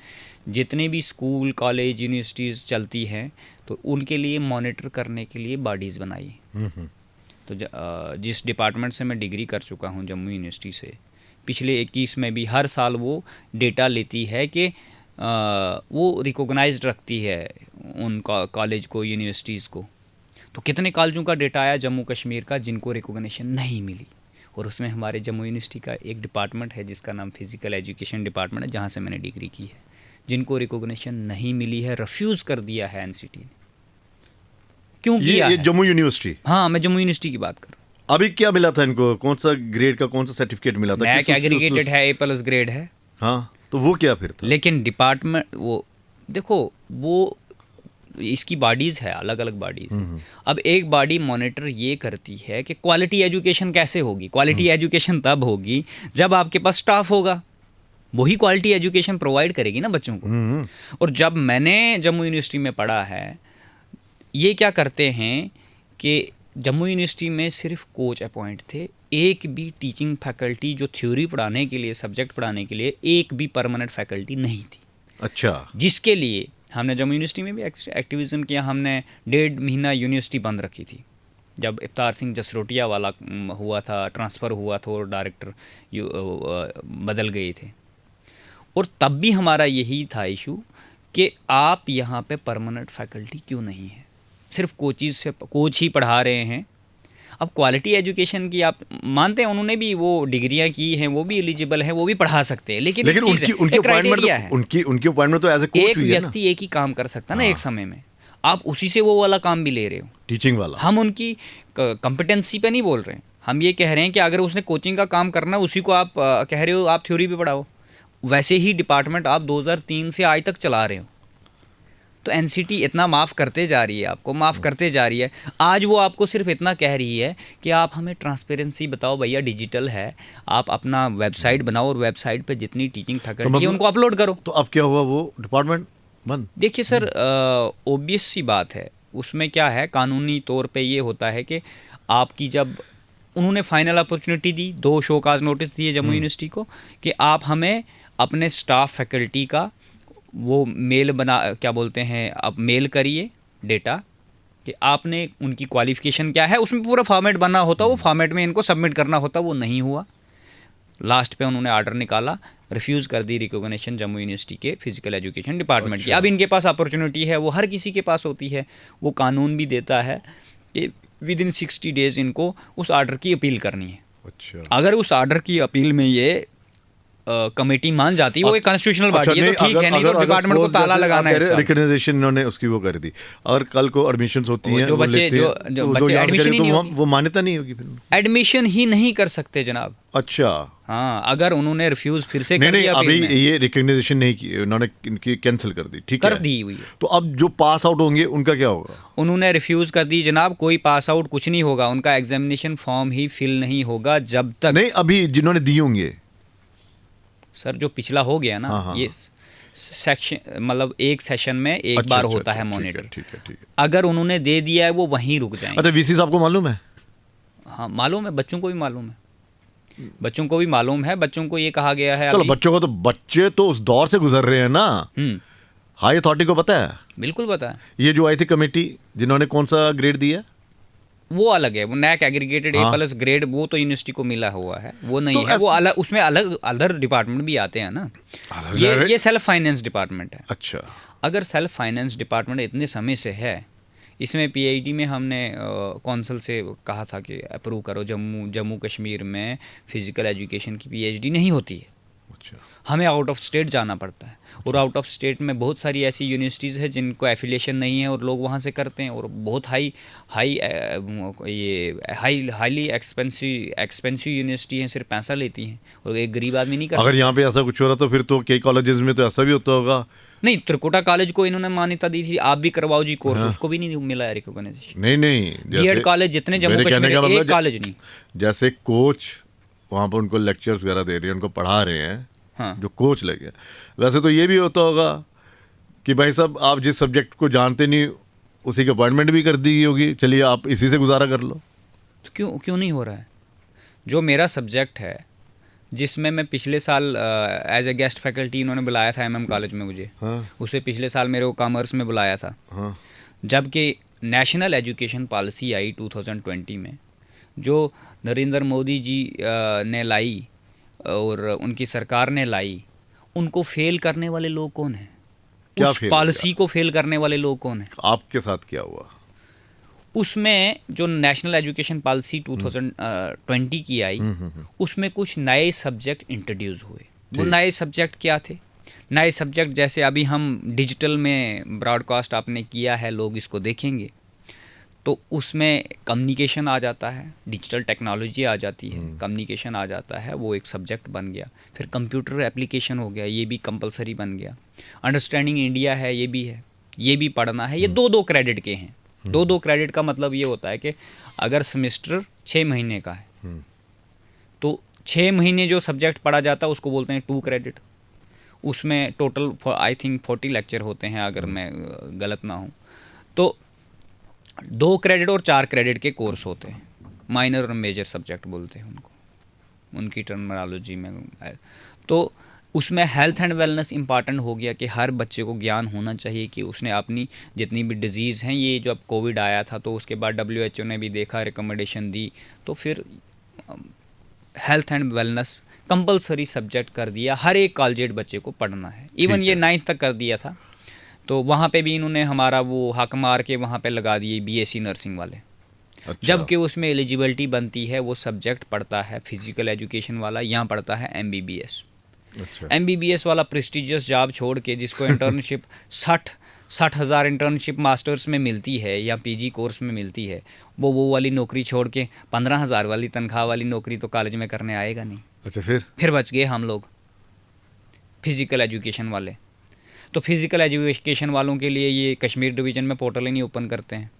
जितने भी स्कूल, कॉलेज, यूनिवर्सिटीज़ चलती हैं तो उनके लिए मॉनिटर करने के लिए बॉडीज़ बनाई। तो जिस डिपार्टमेंट से मैं डिग्री कर चुका हूँ, जम्मू यूनिवर्सिटी से, पिछले 21 में भी हर साल वो डेटा लेती है कि वो रिकॉग्नाइज्ड रखती है उन कॉलेज को, यूनिवर्सिटीज़ को। तो कितने कॉलेजों का डेटा आया जम्मू कश्मीर का जिनको रिकॉग्निशन नहीं मिली, और उसमें हमारे जम्मू यूनिवर्सिटी का एक डिपार्टमेंट है जिसका नाम फिज़िकल एजुकेशन डिपार्टमेंट है, जहाँ से मैंने डिग्री की है, जिनको रिकॉग्निशन नहीं मिली है, रिफ्यूज़ कर दिया है एनसीटी ने। क्यों किया ये है? जम्मू यूनिवर्सिटी? हाँ, मैं जम्मू यूनिवर्सिटी की बात कर रहा हूँ। अभी क्या मिला था इनको? कौन सा ग्रेड का, कौन सा सर्टिफिकेट मिला था? नैक एग्रीगेटेड है, A+ ग्रेड है। हाँ, तो वो क्या फिर था? लेकिन डिपार्टमेंट, वो देखो, वो इसकी बॉडीज़ है, अलग अलग बॉडीज़। अब एक बॉडी मॉनिटर ये करती है कि क्वालिटी एजुकेशन कैसे होगी। क्वालिटी एजुकेशन तब होगी जब आपके पास स्टाफ होगा, वही क्वालिटी एजुकेशन प्रोवाइड करेगी ना बच्चों को। और जब मैंने जम्मू यूनिवर्सिटी में पढ़ा है, ये क्या करते हैं कि जम्मू यूनिवर्सिटी में सिर्फ कोच अपॉइंट थे, एक भी टीचिंग फैकल्टी जो थ्योरी पढ़ाने के लिए, सब्जेक्ट पढ़ाने के लिए, एक भी परमानेंट फैकल्टी नहीं थी। अच्छा, जिसके लिए हमने जम्मू यूनिवर्सिटी में भी एक्टिविज़म किया। हमने 1.5 महीना यूनिवर्सिटी बंद रखी थी जब अवतार सिंह जसरोटिया वाला हुआ था, ट्रांसफ़र हुआ था और डायरेक्टर बदल गए थे। और तब भी हमारा यही था इशू कि आप यहाँ पे परमानेंट फैकल्टी क्यों नहीं है, सिर्फ कोच ही पढ़ा रहे हैं। अब क्वालिटी एजुकेशन की आप मानते हैं, उन्होंने भी वो डिग्रियां की हैं, वो भी एलिजिबल हैं, वो भी पढ़ा सकते हैं, लेकिन उनकी अपॉइंटमेंट तो एज ए कोच एक व्यक्ति एक ही काम कर सकता है ना एक समय में। आप उसी से वो वाला काम भी ले रहे हो, टीचिंग वाला। हम उनकी कंपिटेंसी पे नहीं बोल रहे हैं, हम ये कह रहे हैं कि अगर उसने कोचिंग का काम करना है, उसी को आप कह रहे हो आप थ्योरी भी पढ़ाओ। वैसे ही डिपार्टमेंट आप 2003 से आज तक चला रहे हो। तो एनसीटी इतना माफ़ करते जा रही है, आपको माफ़ करते जा रही है। आज वो आपको सिर्फ इतना कह रही है कि आप हमें ट्रांसपेरेंसी बताओ भैया, डिजिटल है, आप अपना वेबसाइट बनाओ और वेबसाइट पे जितनी टीचिंग फैकल्टी है उनको अपलोड करो। तो अब क्या हुआ, वो डिपार्टमेंट बंद? देखिए सर, ऑब्वियस सी बात है, उसमें क्या है, कानूनी तौर पे ये होता है कि आपकी जब उन्होंने फाइनल अपॉर्चुनिटी दी, 2 शोकाज नोटिस दिए जम्मू यूनिवर्सिटी को कि आप हमें अपने स्टाफ फैकल्टी का वो मेल बना, क्या बोलते हैं, आप मेल करिए डेटा कि आपने उनकी क्वालिफ़िकेशन क्या है, उसमें पूरा फॉर्मेट बना होता, वो फॉर्मेट में इनको सबमिट करना होता, वो नहीं हुआ। लास्ट पे उन्होंने आर्डर निकाला, रिफ्यूज़ कर दी रिकॉग्निशन जम्मू यूनिवर्सिटी के फिजिकल एजुकेशन डिपार्टमेंट की। अब इनके पास अपॉर्चुनिटी है, वो हर किसी के पास होती है, वो कानून भी देता है कि विदिन 60 डेज़ इनको उस आर्डर की अपील करनी है। अच्छा, अगर अगर उस आर्डर की अपील में ये कमेटी मान जाती है, वो एक कॉन्स्टिट्यूशनल बॉडी है, तो ठीक है, नहीं तो डिपार्टमेंट को ताला लगाना है। रिकॉग्नाइजेशन इन्होंने उसकी वो कर दी, और कल को एडमिशंस होती हैं, जो बच्चे एडमिशन ही नहीं होगी, वो मान्यता नहीं होगी, फिर एडमिशन ही नहीं कर सकते जनाब। अच्छा, हाँ, अगर उन्होंने रिफ्यूज फिर से कर नहीं, दिया, अभी ये रिकॉग्नाइजेशन नहीं की, उन्होंने इनकी कैंसिल कर दी, ठीक है, कर दी हुई है। तो अब जो पास आउट होंगे उनका क्या होगा? उन्होंने रिफ्यूज कर दी जनाब, कोई पास आउट कुछ नहीं होगा, उनका एग्जामिनेशन फॉर्म ही फिल नहीं होगा जब तक। नहीं, अभी जिन्होंने दी होंगे सर जो पिछला हो गया ना, हाँ, ये सेक्शन मतलब एक सेशन में एक अच्छा, बार अच्छा, होता है ठीक मॉनिटर। ठीक है, ठीक है। अगर उन्होंने दे दिया है वो वहीं रुक जाएंगे। अच्छा, वीसी साहब को मालूम है? हाँ मालूम है, बच्चों को भी मालूम है, बच्चों को भी मालूम है। बच्चों को ये कहा गया है चलो अभी। बच्चों को तो, बच्चे तो उस दौर से गुजर रहे हैं ना। हाई अथॉरिटी को पता है? बिल्कुल पता है। ये जो आई थी कमेटी जिन्होंने कौन सा ग्रेड दिया? वो अलग है, वो नैक एग्रीगेटेड हाँ। A+ ग्रेड, वो तो यूनिवर्सिटी को मिला हुआ है, वो नहीं तो है। वो अलग, उसमें अलग अदर डिपार्टमेंट भी आते हैं ना। ये सेल्फ फाइनेंस डिपार्टमेंट है। अच्छा। अगर सेल्फ फाइनेंस डिपार्टमेंट इतने समय से है, इसमें पीआईडी में हमने कौंसल से कहा था कि अप्रूव करो, जम्मू कश्मीर में फिजिकल एजुकेशन की पीएचडी नहीं होती है। अच्छा। हमें आउट ऑफ स्टेट जाना पड़ता है, और आउट ऑफ स्टेट में बहुत सारी ऐसी यूनिवर्सिटीज़ है जिनको एफिलिएशन नहीं है और लोग वहाँ से करते हैं, और बहुत हाईली एक्सपेंसिव यूनिवर्सिटी हैं, सिर्फ पैसा लेती हैं, और एक गरीब आदमी नहीं कर अगर सकता। यहाँ पे ऐसा कुछ हो रहा तो फिर तो कई कॉलेजेस में तो ऐसा भी होता होगा। नहीं, त्रिकुटा कॉलेज को इन्होंने मान्यता दी थी, आप भी करवाओ जी कोर्स, उसको भी नहीं मिला है रिकॉग्नाइजेशन। नहीं, बीएड कॉलेज जितने जम्मू मेरे कहने कश्मीर का में, मतलब एक कॉलेज नहीं। जैसे कोच वहाँ पर उनको लेक्चर्स वगैरह दे रहे हैं, उनको पढ़ा रहे हैं, हाँ। जो कोच लगे, वैसे तो ये भी होता होगा कि भाई साहब आप जिस सब्जेक्ट को जानते नहीं उसी की अपॉइंटमेंट भी कर दी गई होगी, चलिए आप इसी से गुजारा कर लो। तो क्यों नहीं हो रहा है? जो मेरा सब्जेक्ट है, जिसमें मैं पिछले साल एज ए गेस्ट फैकल्टी इन्होंने बुलाया था MM कॉलेज में मुझे, हाँ। उसे पिछले साल मेरे को कॉमर्स में बुलाया था। हाँ। जबकि नेशनल एजुकेशन पॉलिसी आई 2020 में, जो नरेंद्र मोदी जी ने लाई और उनकी सरकार ने लाई, उनको फेल करने वाले लोग कौन हैं? क्या उस फेल पॉलिसी को फेल करने वाले लोग कौन हैं? आपके साथ क्या हुआ? उसमें जो नेशनल एजुकेशन पॉलिसी 2020 की आई, उसमें कुछ नए सब्जेक्ट इंट्रोड्यूस हुए। वो नए सब्जेक्ट क्या थे? नए सब्जेक्ट जैसे अभी हम डिजिटल में ब्रॉडकास्ट आपने किया है, लोग इसको देखेंगे, तो उसमें कम्युनिकेशन आ जाता है, डिजिटल टेक्नोलॉजी आ जाती है, कम्युनिकेशन आ जाता है, वो एक सब्जेक्ट बन गया। फिर कंप्यूटर एप्लीकेशन हो गया, ये भी कंपलसरी बन गया। अंडरस्टैंडिंग इंडिया है, ये भी है, ये भी पढ़ना है। ये 2-2 क्रेडिट के हैं। 2-2 क्रेडिट का मतलब ये होता है कि अगर सेमेस्टर 6 महीने का है, तो 6 महीने जो सब्जेक्ट पढ़ा जाता है उसको बोलते हैं 2 क्रेडिट। उसमें टोटल आई थिंक 40 लेक्चर होते हैं, अगर मैं गलत ना हूँ। तो 2 क्रेडिट और 4 क्रेडिट के कोर्स होते हैं, माइनर और मेजर सब्जेक्ट बोलते हैं उनको, उनकी टर्मिनोलॉजी में। तो उसमें हेल्थ एंड वेलनेस इंपॉर्टेंट हो गया कि हर बच्चे को ज्ञान होना चाहिए कि उसने अपनी जितनी भी डिजीज़ हैं, ये जब कोविड आया था तो उसके बाद WHO ने भी देखा, रिकमेंडेशन दी, तो फिर health and wellness compulsory subject कर दिया, हर एक कॉलेज बच्चे को पढ़ना है। इवन ये 9th तक कर दिया था, तो वहाँ पे भी इन्होंने हमारा वो हक मार के वहाँ पे लगा दिए BSc नर्सिंग वाले। अच्छा। जबकि उसमें एलिजिबिलिटी बनती है, वो सब्जेक्ट पढ़ता है फिजिकल एजुकेशन वाला, यहाँ पढ़ता है MBBS। अच्छा। MBBS वाला प्रेस्टिजियस जॉब छोड़ के, जिसको इंटर्नशिप 60,000 इंटर्नशिप मास्टर्स में मिलती है या PG कोर्स में मिलती है, वो वाली नौकरी छोड़ के 15,000 वाली तनख्वाह वाली नौकरी तो कॉलेज में करने आएगा नहीं। अच्छा। फिर बच गए हम लोग फिजिकल एजुकेशन वाले। तो फिजिकल एजुकेशन वालों के लिए ये कश्मीर डिवीज़न में पोर्टल ही नहीं ओपन करते हैं।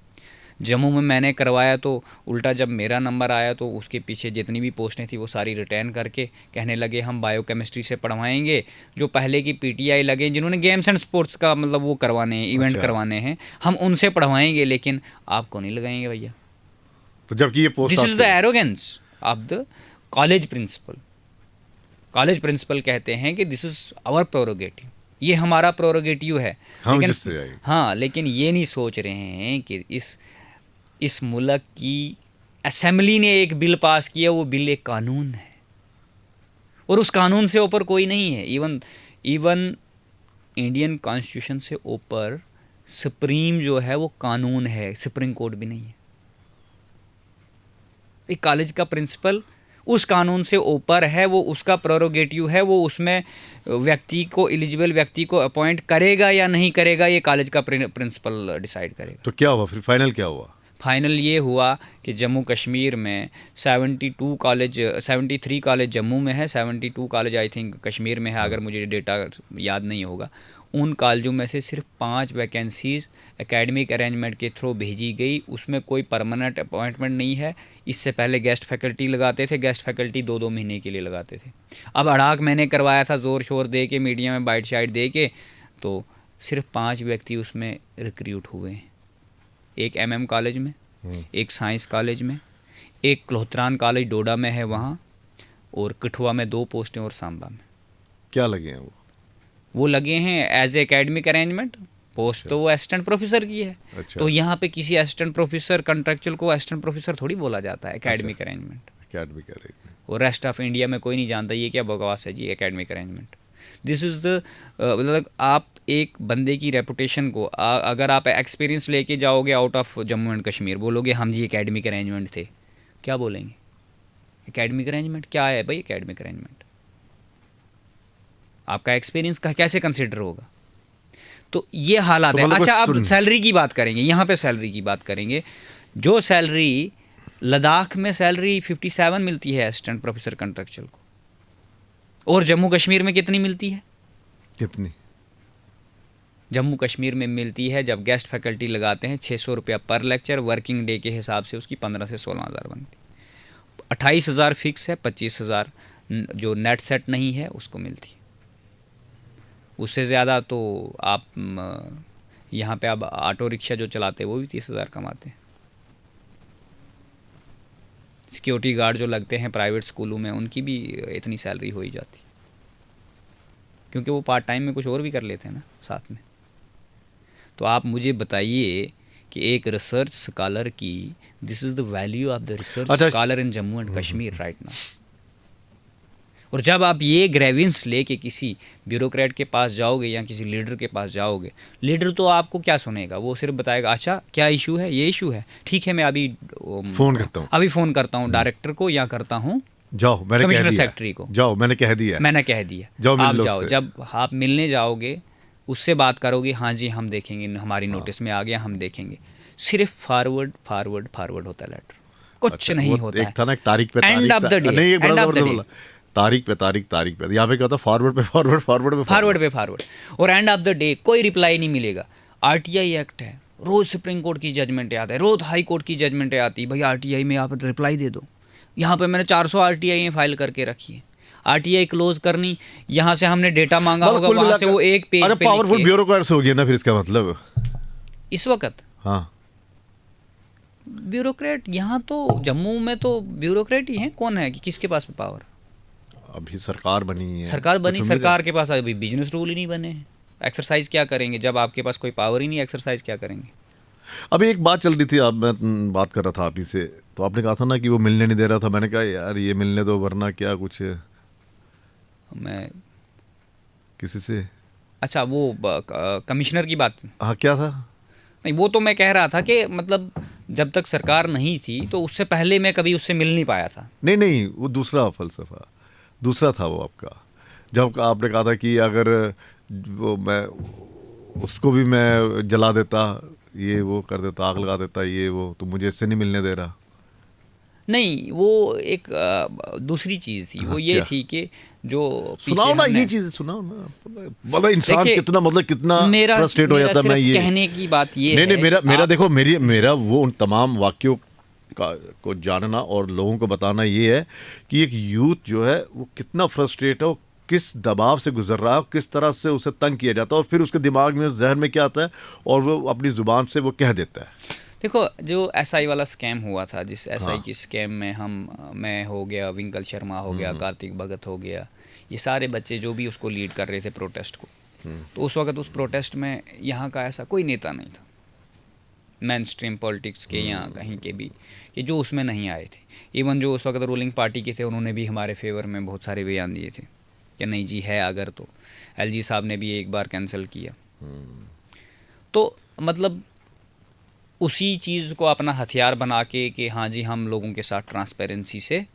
जम्मू में मैंने करवाया तो उल्टा जब मेरा नंबर आया तो उसके पीछे जितनी भी पोस्टें थी वो सारी रिटर्न करके कहने लगे हम बायोकेमिस्ट्री से पढ़वाएंगे। जो पहले की PTI लगे जिन्होंने गेम्स एंड स्पोर्ट्स का मतलब वो करवाने हैं, इवेंट करवाने हैं, हम उनसे पढ़वाएंगे, लेकिन आपको नहीं लगाएंगे भैया। तो जबकि ये post, this is the arrogance of the college principal. College principal कहते हैं कि दिस इज आवर प्रोरोगेटिव, ये हमारा प्रोरोगेटिव है। हाँ, लेकिन ये नहीं सोच रहे हैं कि इस मुल्क की असेंबली ने एक बिल पास किया, वो बिल एक कानून है और उस कानून से ऊपर कोई नहीं है। इवन इंडियन कॉन्स्टिट्यूशन से ऊपर सुप्रीम जो है वो कानून है, सुप्रीम कोर्ट भी नहीं है। एक कॉलेज का प्रिंसिपल उस कानून से ऊपर है, वो उसका प्रोरोगेटिव है, वो उसमें व्यक्ति को, एलिजिबल व्यक्ति को अपॉइंट करेगा या नहीं करेगा, ये कॉलेज का प्रिंसिपल डिसाइड करेगा। तो क्या हुआ फिर, फाइनल क्या हुआ? फाइनल ये हुआ कि जम्मू कश्मीर में 73 कॉलेज जम्मू में है, 72 कॉलेज आई थिंक कश्मीर में है, अगर मुझे डेटा याद नहीं होगा। उन कॉलेजों में से सिर्फ 5 वैकेंसीज़ एकेडमिक अरेंजमेंट के थ्रू भेजी गई। उसमें कोई परमानेंट अपॉइंटमेंट नहीं है। इससे पहले गेस्ट फैकल्टी लगाते थे, गेस्ट फैकल्टी 2-2 महीने के लिए लगाते थे। अब अड़ाक मैंने करवाया था ज़ोर शोर दे के, मीडिया में बाइट शाइट दे के, तो सिर्फ 5 व्यक्ति उसमें रिक्रूट हुए हैं। एक MM कॉलेज में, एक साइंस कॉलेज में, एक क्लोहत्रान कॉलेज डोडा में है वहाँ, और कठुआ में 2 पोस्टें और सांबा में। क्या लगे हैं वो लगे हैं एज एकेडमिक अरेंजमेंट। पोस्ट तो वो असिस्टेंट प्रोफेसर की है। अच्छा। तो यहाँ पे किसी असिस्टेंट प्रोफेसर कंट्रेक्चुअल को असिस्टेंट प्रोफेसर थोड़ी बोला जाता है, एकेडमिक अरेंजमेंट। Academic arrangement. और रेस्ट ऑफ इंडिया में कोई नहीं जानता ये क्या बकवास है जी, academic arrangement. This is the मतलब आप एक बंदे की रेपुटेशन को अगर आप एक्सपीरियंस लेके जाओगे out of Jammu and Kashmir, बोलोगे हम जी एकेडमिक अरेंजमेंट थे, क्या बोलेंगे? एकेडमिक अरेंजमेंट क्या है भाई? एकेडमिक अरेंजमेंट आपका एक्सपीरियंस का कैसे कंसिडर होगा? तो ये हालात है। अच्छा, अब सैलरी की बात करेंगे, यहाँ पे सैलरी की बात करेंगे। जो सैलरी लद्दाख में सैलरी 57 मिलती है असिस्टेंट प्रोफेसर कंट्रेक्चुअल को, और जम्मू कश्मीर में कितनी मिलती है? कितनी? जम्मू कश्मीर में मिलती है, जब गेस्ट फैकल्टी लगाते हैं, 600 रुपया पर लेक्चर। वर्किंग डे के हिसाब से उसकी 15 से 16 हज़ार बनती। 28,000 फिक्स है, 25,000 जो नेट सेट नहीं है उसको मिलती है। उससे ज़्यादा तो आप यहाँ पे अब ऑटो रिक्शा जो चलाते हैं वो भी 30,000 कमाते हैं। सिक्योरिटी गार्ड जो लगते हैं प्राइवेट स्कूलों में, उनकी भी इतनी सैलरी हो ही जाती, क्योंकि वो पार्ट टाइम में कुछ और भी कर लेते हैं ना साथ में। तो आप मुझे बताइए कि एक रिसर्च स्कॉलर की, this is the value of the research scholar in Jammu and Kashmir right now. और जब आप ये ग्रेविंस लेके किसी ब्यूरोक्रेट के पास जाओगे या किसी लीडर के पास जाओगे, लीडर तो आपको क्या सुनेगा? वो सिर्फ बताएगा अच्छा क्या इशू है, ये इशू है, ठीक है मैं अभी फ़ोन करता हूँ डायरेक्टर को या करता हूँ जाओ, मैंने कमिश्नर सेक्रेटरी को, जाओ मैंने कह दिया जाओ आप जाओ। जब आप मिलने जाओगे उससे बात करोगे, हाँ जी हम देखेंगे, हमारी नोटिस में आ गया, हम देखेंगे। सिर्फ फॉरवर्ड फॉरवर्ड फॉरवर्ड होता है लेटर, कुछ नहीं होता। एक था ना तारीख पे एंड ऑफ द डे, नहीं एक बड़ा तारीख पे यहाँ पे क्या होता है, फॉरवर्ड पे फॉरवर्ड। और एंड ऑफ द डे कोई रिप्लाई नहीं मिलेगा। RTI एक्ट है, रोज सुप्रीम कोर्ट की जजमेंट आता है, रोज हाई कोर्ट की जजमेंट आती है, भाई RTI में आप रिप्लाई दे दो। यहाँ पे मैंने 400 RTI फाइल करके रखी है। RTI क्लोज करनी, यहाँ से हमने डेटा मांगा होगा, वहाँ से वो एक पेज पे पावरफुल ब्यूरोक्रेट हो गया ना फिर इसका मतलब इस वक्त। हाँ, ब्यूरोक्रेट यहाँ तो जम्मू में तो ब्यूरोक्रेट ही हैं। कौन है कि किसके पास पावर? अभी सरकार बनी है, सरकार के पास अभी बिजनेस रूल ही नहीं बने हैं। एक्सरसाइज क्या करेंगे जब आपके पास कोई पावर ही नहीं? एक्सरसाइज क्या करेंगे? अभी एक बात चल रही थी, अब मैं बात कर रहा था आप ही से, तो आपने कहा था ना कि वो मिलने नहीं दे रहा था। मैंने कहा यार ये मिलने दो, वरना क्या कुछ मैं किसी से। अच्छा, वो कमिश्नर की बात। हाँ, क्या था? नहीं, वो तो मैं कह रहा था कि मतलब जब तक सरकार नहीं थी तो उससे पहले मैं कभी उससे मिल नहीं पाया था। नहीं, वो दूसरा फलसफा, दूसरा था वो आपका। जब आपने कहा था कि अगर वो मैं उसको भी मैं जला देता, ये वो कर देता, आग लगा देता, ये वो, तो मुझे इससे नहीं मिलने दे रहा। नहीं, वो एक दूसरी चीज़ थी। वो ये थी कि जो सुनाओ ना, ये चीज़ सुनाओ ना। मतलब इंसान कितना, मतलब कितना फ्रस्ट्रेट हो जाता है। मैं ये कहने की बात ये नहीं, मेरा देखो, मेरा वो उन तमाम वाक्यों को जानना और लोगों को बताना ये है कि एक यूथ जो है वो कितना फ्रस्ट्रेट है, किस दबाव से गुजर रहा है, किस तरह से उसे तंग किया जाता है, और फिर उसके दिमाग में, जहन में क्या आता है, और वो अपनी ज़ुबान से वो कह देता है। देखो, जो SI वाला स्कैम हुआ था, जिस SI की स्कैम में मैं हो गया, विंकल शर्मा हो गया, कार्तिक भगत हो गया, ये सारे बच्चे जो भी उसको लीड कर रहे थे प्रोटेस्ट को, तो उस वक्त उस प्रोटेस्ट में यहाँ का ऐसा कोई नेता नहीं था मेन स्ट्रीम पॉलिटिक्स के या कहीं के भी, कि जो उसमें नहीं आए थे। इवन जो उस वक्त रूलिंग पार्टी के थे, उन्होंने भी हमारे फेवर में बहुत सारे बयान दिए थे कि नहीं जी है अगर, तो LG साहब ने भी एक बार कैंसिल किया। तो मतलब उसी चीज़ को अपना हथियार बना के कि हाँ जी हम लोगों के साथ ट्रांसपेरेंसी से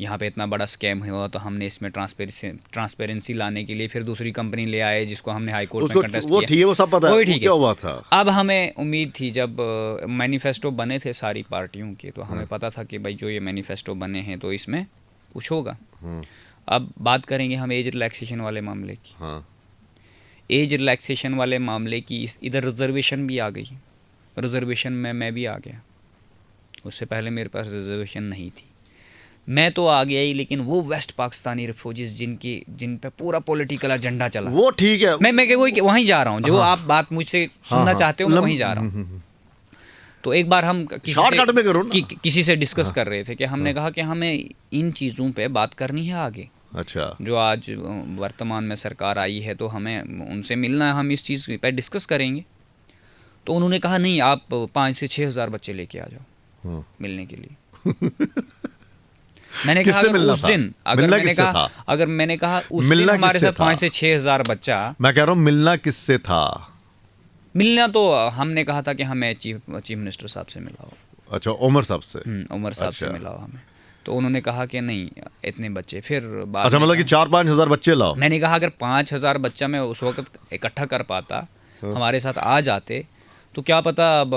यहाँ पे इतना बड़ा स्कैम हुआ, तो हमने इसमें ट्रांसपेरेंसी लाने के लिए फिर दूसरी कंपनी ले आए जिसको हमने हाई कोर्ट में कंटेस्ट वो ठीक है, वो सब पता है, वही वो ठीक क्या है। हुआ था। अब हमें उम्मीद थी, जब मैनिफेस्टो बने थे सारी पार्टियों के, तो हमें पता था कि भाई जो ये मैनिफेस्टो बने हैं तो इसमें कुछ होगा। अब बात करेंगे हम एज रिलैक्सेशन वाले मामले की। हाँ। एज रिलैक्सेशन वाले मामले की इधर रिजर्वेशन भी आ गई। रिजर्वेशन में मैं भी आ गया, उससे पहले मेरे पास रिजर्वेशन नहीं थी। मैं तो आ गया ही, लेकिन वो वेस्ट पाकिस्तानी रिफ्यूजीज जिन पे पूरा पॉलिटिकल एजेंडा चला, वो ठीक है, मैं वहीं जा रहा हूँ, जो आप बात मुझसे सुनना चाहते हो, मैं वहीं जा रहा हूँ। तो एक बार हम किसी से डिस्कस कर रहे थे कि हमने कहा कि हमें इन चीज़ों पे बात करनी है आगे। अच्छा। जो आज वर्तमान में सरकार आई है, तो हमें उनसे मिलना है, हम इस चीज़ पे डिस्कस करेंगे। तो उन्होंने कहा नहीं, आप 5 से 6 हज़ार बच्चे लेके आ जाओ मिलने के लिए। मैंने कहा अगर मैंने कहा उस दिन हमारे साथ 5 से 6 हज़ार बच्चा, मैं कह रहा हूँ मिलना किससे था? मिलना तो हमने कहा था कि हमें चीफ मिनिस्टर साहब से मिलाओ। अच्छा, उमर साहब से? उमर साहब से मिलाओ हमें। तो उन्होंने कहा कि नहीं, इतने बच्चे। फिर बात, अच्छा, मतलब कि 4-5 हज़ार बच्चे लाओ। मैंने कहा अगर 5 हज़ार बच्चा मैं उस वक्त इकट्ठा कर पाता, हमारे साथ आ जाते, तो क्या पता अब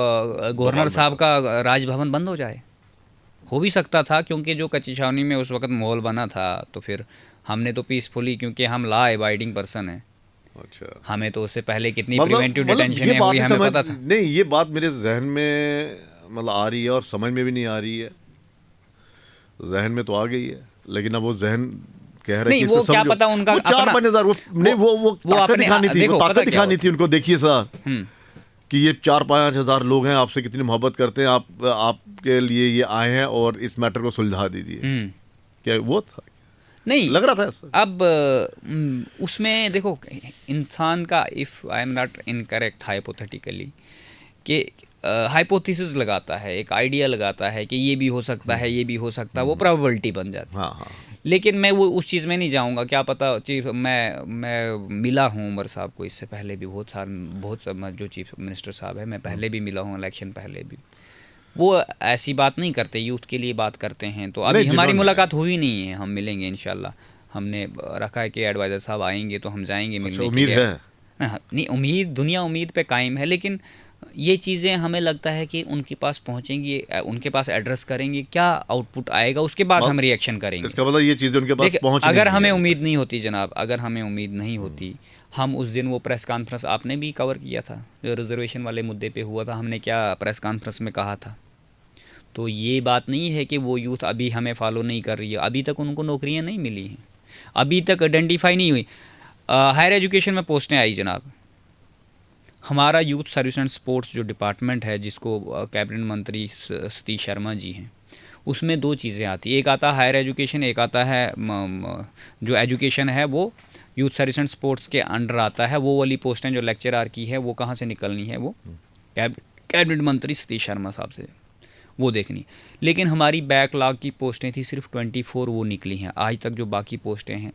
गवर्नर साहब का राजभवन बंद हो जाए। हो भी सकता था, क्योंकि जो कच्ची छावनी में उस वक्त माहौल बना था, तो फिर हमने तो पीसफुली, क्योंकि हम लॉ अबाइडिंग पर्सन हैं। अच्छा। हमें तो उससे पहले कितनी प्रिवेंटिव डिटेंशन है हुई हमें पता था। नहीं, ये बात मेरे जहन में मतलब आ रही है और समझ में भी नहीं आ रही है। जहन में तो आ गई है, लेकिन अब वो जहन कह रहे हैं कि वो क्या पता उनका 4-5 हज़ार, वो ताकत दिखानी थी, वो ताकत दिखानी थी उनको। देखिए सर कि ये 4-5 हज़ार लोग हैं, आपसे कितनी मोहब्बत करते हैं, आपके लिए ये आए हैं और इस मैटर को सुलझा दीजिए। क्या वो था? नहीं लग रहा था ऐसा। अब उसमें देखो, इंसान का, if I am not incorrect hypothetically, कि हाइपोथेसिस लगाता है, एक आइडिया लगाता है कि ये भी हो सकता है, ये भी हो सकता है, वो प्रोबेबिलिटी बन जाती है। हाँ। लेकिन मैं वो उस चीज़ में नहीं जाऊंगा। क्या पता मैं मिला हूँ उमर साहब को इससे पहले भी बहुत जो चीफ मिनिस्टर साहब है, मैं पहले भी मिला हूँ, इलेक्शन पहले भी। वो ऐसी बात नहीं करते, यूथ के लिए बात करते हैं। तो अभी हमारी मुलाकात हुई नहीं है, हम मिलेंगे इंशाल्लाह। हमने रखा है कि एडवाइज़र साहब आएंगे तो हम जाएंगे मिलने के लिए। नहीं, उम्मीद, दुनिया उम्मीद पे कायम है, लेकिन ये चीज़ें हमें लगता है कि उनके पास पहुंचेंगी, उनके पास एड्रेस करेंगे, क्या आउटपुट आएगा उसके बाद हम रिएक्शन करेंगे। इसका मतलब ये चीज़ें उनके पास पहुंच, अगर हमें उम्मीद नहीं होती जनाब, अगर हमें उम्मीद नहीं होती, हम उस दिन वो प्रेस कॉन्फ्रेंस आपने भी कवर किया था, जो रिजर्वेशन वाले मुद्दे पे हुआ था, हमने क्या प्रेस कॉन्फ्रेंस में कहा था। तो ये बात नहीं है कि वो यूथ अभी हमें फॉलो नहीं कर रही है, अभी तक उनको नौकरियाँ नहीं मिली हैं, अभी तक आइडेंटिफाई नहीं हुई। हायर एजुकेशन में पोस्टें आई जनाब। हमारा यूथ सर्विस एंड स्पोर्ट्स जो डिपार्टमेंट है, जिसको कैबिनेट मंत्री सतीश शर्मा जी हैं, उसमें 2 चीज़ें आती, एक आता है हायर एजुकेशन, एक आता है जो एजुकेशन है वो यूथ सर्विस एंड स्पोर्ट्स के अंडर आता है। वो वाली पोस्टें जो लेक्चरार की है, वो कहाँ से निकलनी है, वो कैबिनेट मंत्री सतीश शर्मा साहब से वो देखनी। लेकिन हमारी बैकलॉग की पोस्टें थी सिर्फ 24, वो निकली हैं। आज तक जो बाकी पोस्टें हैं,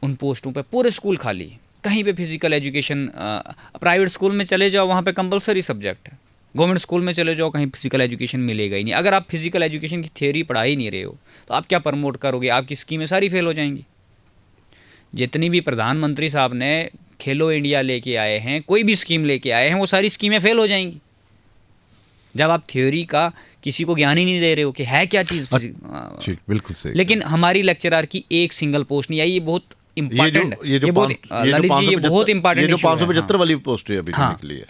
उन पोस्टों पे पूरे स्कूल खाली, कहीं पे फिजिकल एजुकेशन, प्राइवेट स्कूल में चले जाओ वहाँ पे कंपलसरी सब्जेक्ट है, गवर्नमेंट स्कूल में चले जाओ कहीं फिजिकल एजुकेशन मिलेगा ही नहीं। अगर आप फिजिकल एजुकेशन की थ्योरी पढ़ा ही नहीं रहे हो, तो आप क्या प्रमोट करोगे? आपकी स्कीमें सारी फेल हो जाएंगी। जितनी भी प्रधानमंत्री साहब ने खेलो इंडिया लेके आए हैं, कोई भी स्कीम लेके आए हैं, वो सारी स्कीमें फेल हो जाएंगी जब आप थ्योरी का किसी को ज्ञान ही नहीं दे रहे हो कि है क्या चीज़। बिल्कुल सही। लेकिन हमारी लेक्चरार की एक सिंगल पोस्ट नहीं आई, ये बहुत इम्पोर्टेंट, ये बहुत इम्पोर्टेंट, ये जो 575 वाली पोस्ट है अभी निकली है,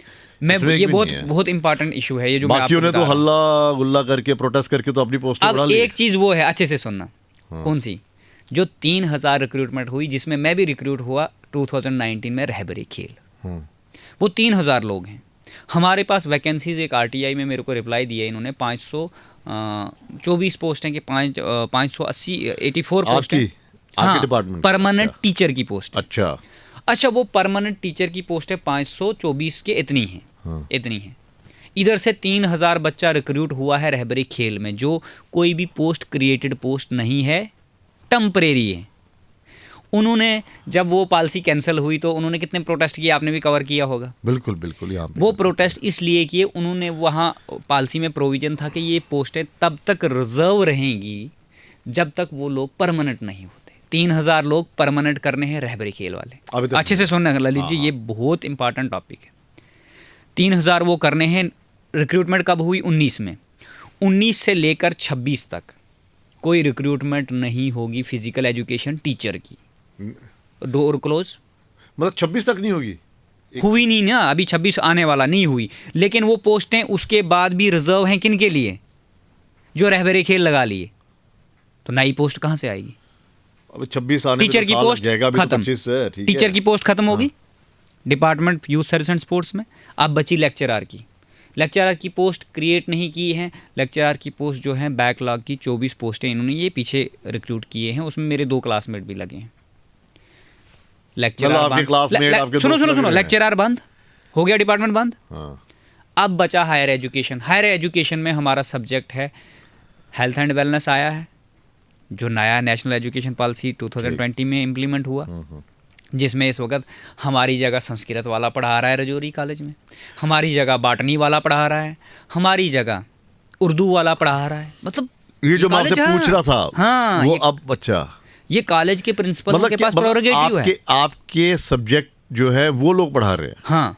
ये बहुत इंपॉर्टेंट इशू है ये जो बाकियों ने तो हल्ला गुल्ला करके प्रोटेस्ट करके तो अपनी पोस्ट बढ़ा ली। एक चीज़ वो है, अच्छे से सुनना, कौन सी, जो 3000 रिक्रूटमेंट हुई, जिसमें मैं भी रिक्रूट हुआ 2019 में, रहबरी खेल, वो 3000 लोग हैं। हमारे पास वैकेंसीज, एक आरटीआई में मेरे को रिप्लाई दिया इन्होंने, 524 पोस्ट हैं कि 584 पोस्ट हैं। हाँ, परमानेंट टीचर की पोस्ट। अच्छा, वो परमानेंट टीचर की पोस्ट है 524 के, इतनी है, इतनी है। इधर से 3000 बच्चा रिक्रूट हुआ है रहबरी खेल में, जो कोई भी पोस्ट क्रिएटेड पोस्ट नहीं है, टेम्परेरी है। उन्होंने जब वो पॉलिसी कैंसिल हुई तो उन्होंने कितने प्रोटेस्ट किए, आपने भी कवर किया होगा। बिल्कुल बिल्कुल। यहाँ वो प्रोटेस्ट इसलिए किए, उन्होंने वहाँ पॉलिसी में प्रोविजन था कि ये पोस्टें तब तक रिजर्व रहेंगी जब तक वो लोग परमानेंट नहीं होते। 3000 लोग परमानेंट करने हैं रहबरी खेल वाले। अच्छे से सुनना ललित जी, ये बहुत इंपॉर्टेंट टॉपिक है। 3000 वो करने हैं। रिक्रूटमेंट कब हुई? 19 में। 19 से लेकर 26 तक कोई रिक्रूटमेंट नहीं होगी फिजिकल एजुकेशन टीचर की। Door close. मतलब 26 तक नहीं होगी? हुई नहीं ना, अभी 26 आने वाला, नहीं हुई। लेकिन वो पोस्टें उसके बाद भी रिजर्व हैं किन के लिए? जो रहबरे खेल लगा लिए। तो नई पोस्ट कहाँ से आएगी? अब 26 आने टीचर की पोस्ट खत्म। टीचर की पोस्ट खत्म होगी department youth service and sports में। अब बची लेक्चरर की। लेक्चरर की पोस्ट क्रिएट नहीं की है। लेक्चरर की पोस्ट जो है बैकलॉग की 24 पोस्टें इन्होंने ये पीछे रिक्रूट किए हैं, उसमें मेरे 2 क्लासमेट भी लगे हैं। लेक्चरर सुनो, लेक्चरर बंद हो गया, डिपार्टमेंट बंद। अब बचा हायर एजुकेशन। हायर एजुकेशन में हमारा सब्जेक्ट है हेल्थ एंड वेलनेस आया है, जो नया नेशनल एजुकेशन पॉलिसी 2020 में इम्प्लीमेंट हुआ, जिसमें इस वक्त हमारी जगह संस्कृत वाला पढ़ा रहा है रजौरी कॉलेज में, हमारी जगह बाटनी वाला पढ़ा रहा है, हमारी जगह उर्दू वाला पढ़ा रहा है। मतलब ये जो मैं आपसे पूछ रहा था, हाँ, वो अब बच्चा ये कॉलेज के प्रिंसिपल के पास प्रेरोगेटिव है। आपके सब्जेक्ट जो है वो लोग पढ़ा रहे हैं। हाँ,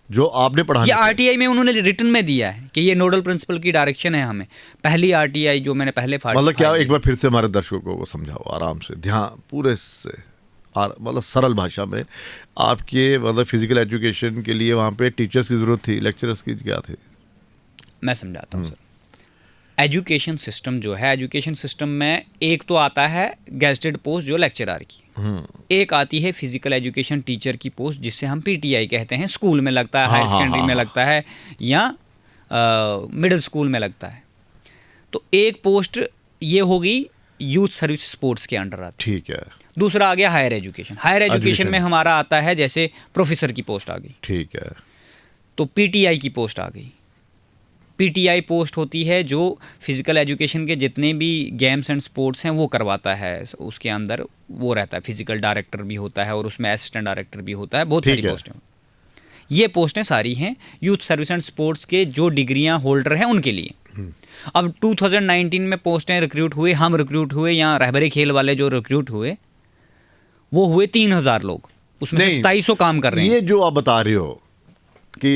जो आपने पढ़ा, ये आरटीआई में उन्होंने रिटर्न में दिया है कि ये नोडल प्रिंसिपल की डायरेक्शन है हमें। पहली आरटीआई जो मैंने पहले मतलब क्या, एक बार फिर से हमारे दर्शकों को समझाओ आराम से, ध्यान पूरे से, मतलब सरल भाषा में। आपके मतलब फिजिकल एजुकेशन के लिए वहाँ पे टीचर्स की जरूरत थी, लेक्चरर्स की क्या थी? मैं समझाता हूँ सर। एजुकेशन सिस्टम जो है, एजुकेशन सिस्टम में एक तो आता है गेस्टेड पोस्ट जो लेक्चरर की, एक आती है फिजिकल एजुकेशन टीचर की पोस्ट जिससे हम पीटीआई कहते हैं। स्कूल में लगता है, हायर सेकेंडरी में लगता है, या मिडिल स्कूल में लगता है। तो एक पोस्ट ये होगी यूथ सर्विस स्पोर्ट्स के अंडर आती है। ठीक है। दूसरा आ गया हायर एजुकेशन। हायर एजुकेशन में हमारा आता है जैसे प्रोफेसर की पोस्ट आ गई। ठीक है। तो पीटीआई की पोस्ट आ गई। पीटीआई पोस्ट होती है जो फिजिकल एजुकेशन के जितने भी गेम्स एंड स्पोर्ट्स हैं वो करवाता है। उसके अंदर वो रहता है, फिजिकल डायरेक्टर भी होता है और उसमें असिस्टेंट डायरेक्टर भी होता है। बहुत सारी पोस्टें, ये पोस्टें सारी हैं यूथ सर्विस एंड स्पोर्ट्स के जो डिग्रियां होल्डर हैं उनके लिए। अब 2019 में पोस्टें रिक्रूट हुए, हम रिक्रूट हुए, या रहबरी खेल वाले जो रिक्रूट हुए वो हुए 3000 लोग, उसमें से 2700 काम कर रहे हैं। ये जो आप बता रहे हो कि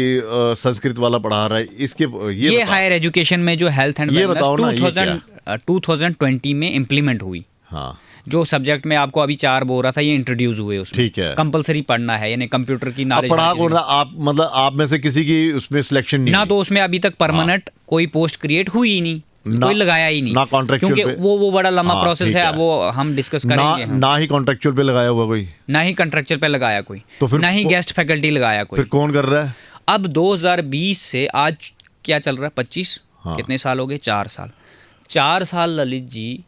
संस्कृत वाला पढ़ा रहा है, इसके ये हायर एजुकेशन में जो हेल्थ एंड वेलनेस 2020 में इम्प्लीमेंट हुई। हाँ, जो सब्जेक्ट में आपको अभी 4 बोल रहा था ये इंट्रोड्यूस हुए उसमें। ठीक है। कंपलसरी पढ़ना है, यानी कंप्यूटर की नॉलेज पढ़ा कौन रहा? आप मतलब आप में से किसी की उसमें सिलेक्शन नहीं ना, तो उसमें अभी तक परमानेंट कोई पोस्ट क्रिएट हुई ही नहीं, कोई लगाया ही नहीं ना कॉन्ट्रैक्चुअल, क्योंकि वो बड़ा लंबा प्रोसेस है, वो हम डिस्कस करेंगे। ना ही कॉन्ट्रैक्चुअल पे लगाया हुआ कोई, ना ही कॉन्ट्रैक्चुअल पे लगाया कोई, तो फिर ना ही गेस्ट फैकल्टी लगाया कोई। फिर कौन कर रहा है? अब 2020 से आज क्या चल रहा है? 25। हाँ। कितने साल हो गए? 4 साल। 4 साल ललित जी,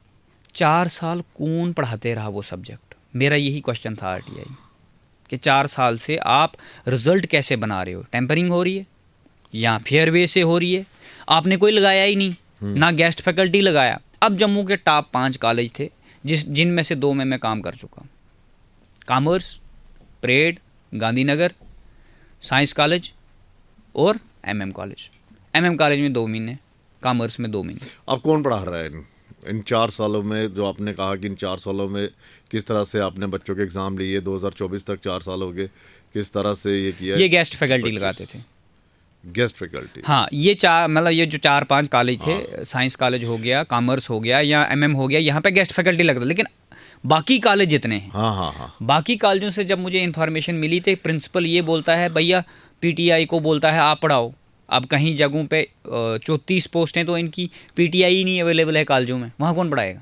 4 साल कौन पढ़ाते रहा वो सब्जेक्ट? मेरा यही क्वेश्चन था आरटीआई कि 4 साल से आप रिजल्ट कैसे बना रहे हो? टेम्परिंग हो रही है या फेयरवे से हो रही है? आपने कोई लगाया ही नहीं, ना गेस्ट फैकल्टी लगाया। अब जम्मू के टॉप 5 कॉलेज थे जिनमें से 2 में मैं काम कर चुका हूँ। Commerce, parade, Gandhinagar, science college और एमएम कॉलेज। एमएम कॉलेज में 2 महीने, कॉमर्स में 2 महीने। अब कौन पढ़ा रहा है इन 4 सालों में? जो आपने कहा कि इन 4 सालों में किस तरह से आपने बच्चों के एग्जाम लिए, 2024 तक 4 साल हो गए, किस तरह से ये किया? ये गेस्ट फैकल्टी लगाते थे। गेस्ट फैकल्टी, हाँ, ये 4 मतलब ये जो 4-5 कॉलेज थे, साइंस कॉलेज हो गया, कॉमर्स हो गया या एमएम हो गया, यहाँ पे गेस्ट फैकल्टी लगता। लेकिन बाकी कॉलेज जितने हैं, हाँ, बाकी कॉलेजों से जब मुझे इन्फॉर्मेशन मिली तो प्रिंसिपल ये बोलता है भैया पीटीआई को बोलता है आप पढ़ाओ। अब कहीं जगहों पे 34 पोस्टें तो इनकी पीटीआई ही नहीं अवेलेबल है कॉलेजों में, वहाँ कौन पढ़ाएगा?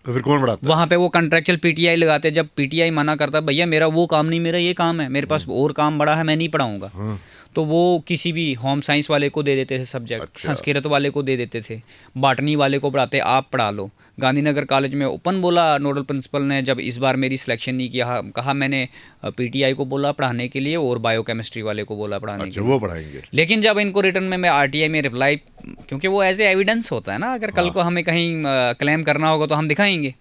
तो फिर कौन पढ़ाता? वहाँ पे वो कॉन्ट्रैक्चुअल पीटीआई लगाते। जब पीटीआई मना करता भैया मेरा वो काम नहीं, मेरा ये काम है, मेरे पास और काम बड़ा है, मैं नहीं पढ़ाऊँगा, तो वो किसी भी होम साइंस वाले को दे देते थे सब्जेक्ट। अच्छा। संस्कृत वाले को दे देते थे, बाटनी वाले को पढ़ाते, आप पढ़ा लो। गांधीनगर कॉलेज में ओपन बोला नोडल प्रिंसिपल ने, जब इस बार मेरी सिलेक्शन नहीं किया, कहा मैंने पीटीआई को बोला पढ़ाने के लिए और बायोकेमिस्ट्री वाले को बोला पढ़ाने के लिए, वो पढ़ाएंगे। लेकिन जब इनको रिटर्न में मैं आरटीआई में रिप्लाई, क्योंकि वो एज ए एविडेंस होता है ना, अगर कल को हमें कहीं क्लेम करना होगा तो हम दिखाएंगे,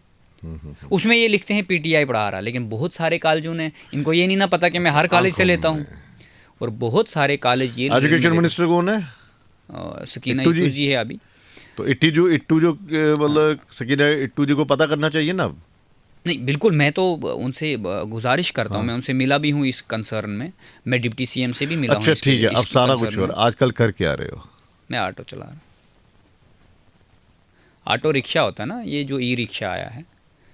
उसमें ये लिखते हैं पीटीआई पढ़ा रहा। लेकिन बहुत सारे कॉलेजों ने, इनको ये नहीं ना पता कि मैं हर कॉलेज से लेता हूँ, और बहुत सारे कॉलेज ये। एजुकेशन मिनिस्टर कौन है? सकीना इतू जी है अभी। तो इट्टू जो मतलब सकीना इट्टू जी को पता करना चाहिए ना। नहीं बिल्कुल, मैं तो उनसे गुजारिश करता हूँ, मैं उनसे मिला भी हूँ इस कंसर्न में, मैं डिप्टी सीएम से भी मिला हूँ अच्छा इसके ठीक है, अब इसके सारा कुछ कंसर्न हो में। रहा है। आजकल कर क्या रहे हो? मैं ऑटो चला रहा हूँ। ऑटो रिक्शा होता है ना, ये जो ई रिक्शा आया है।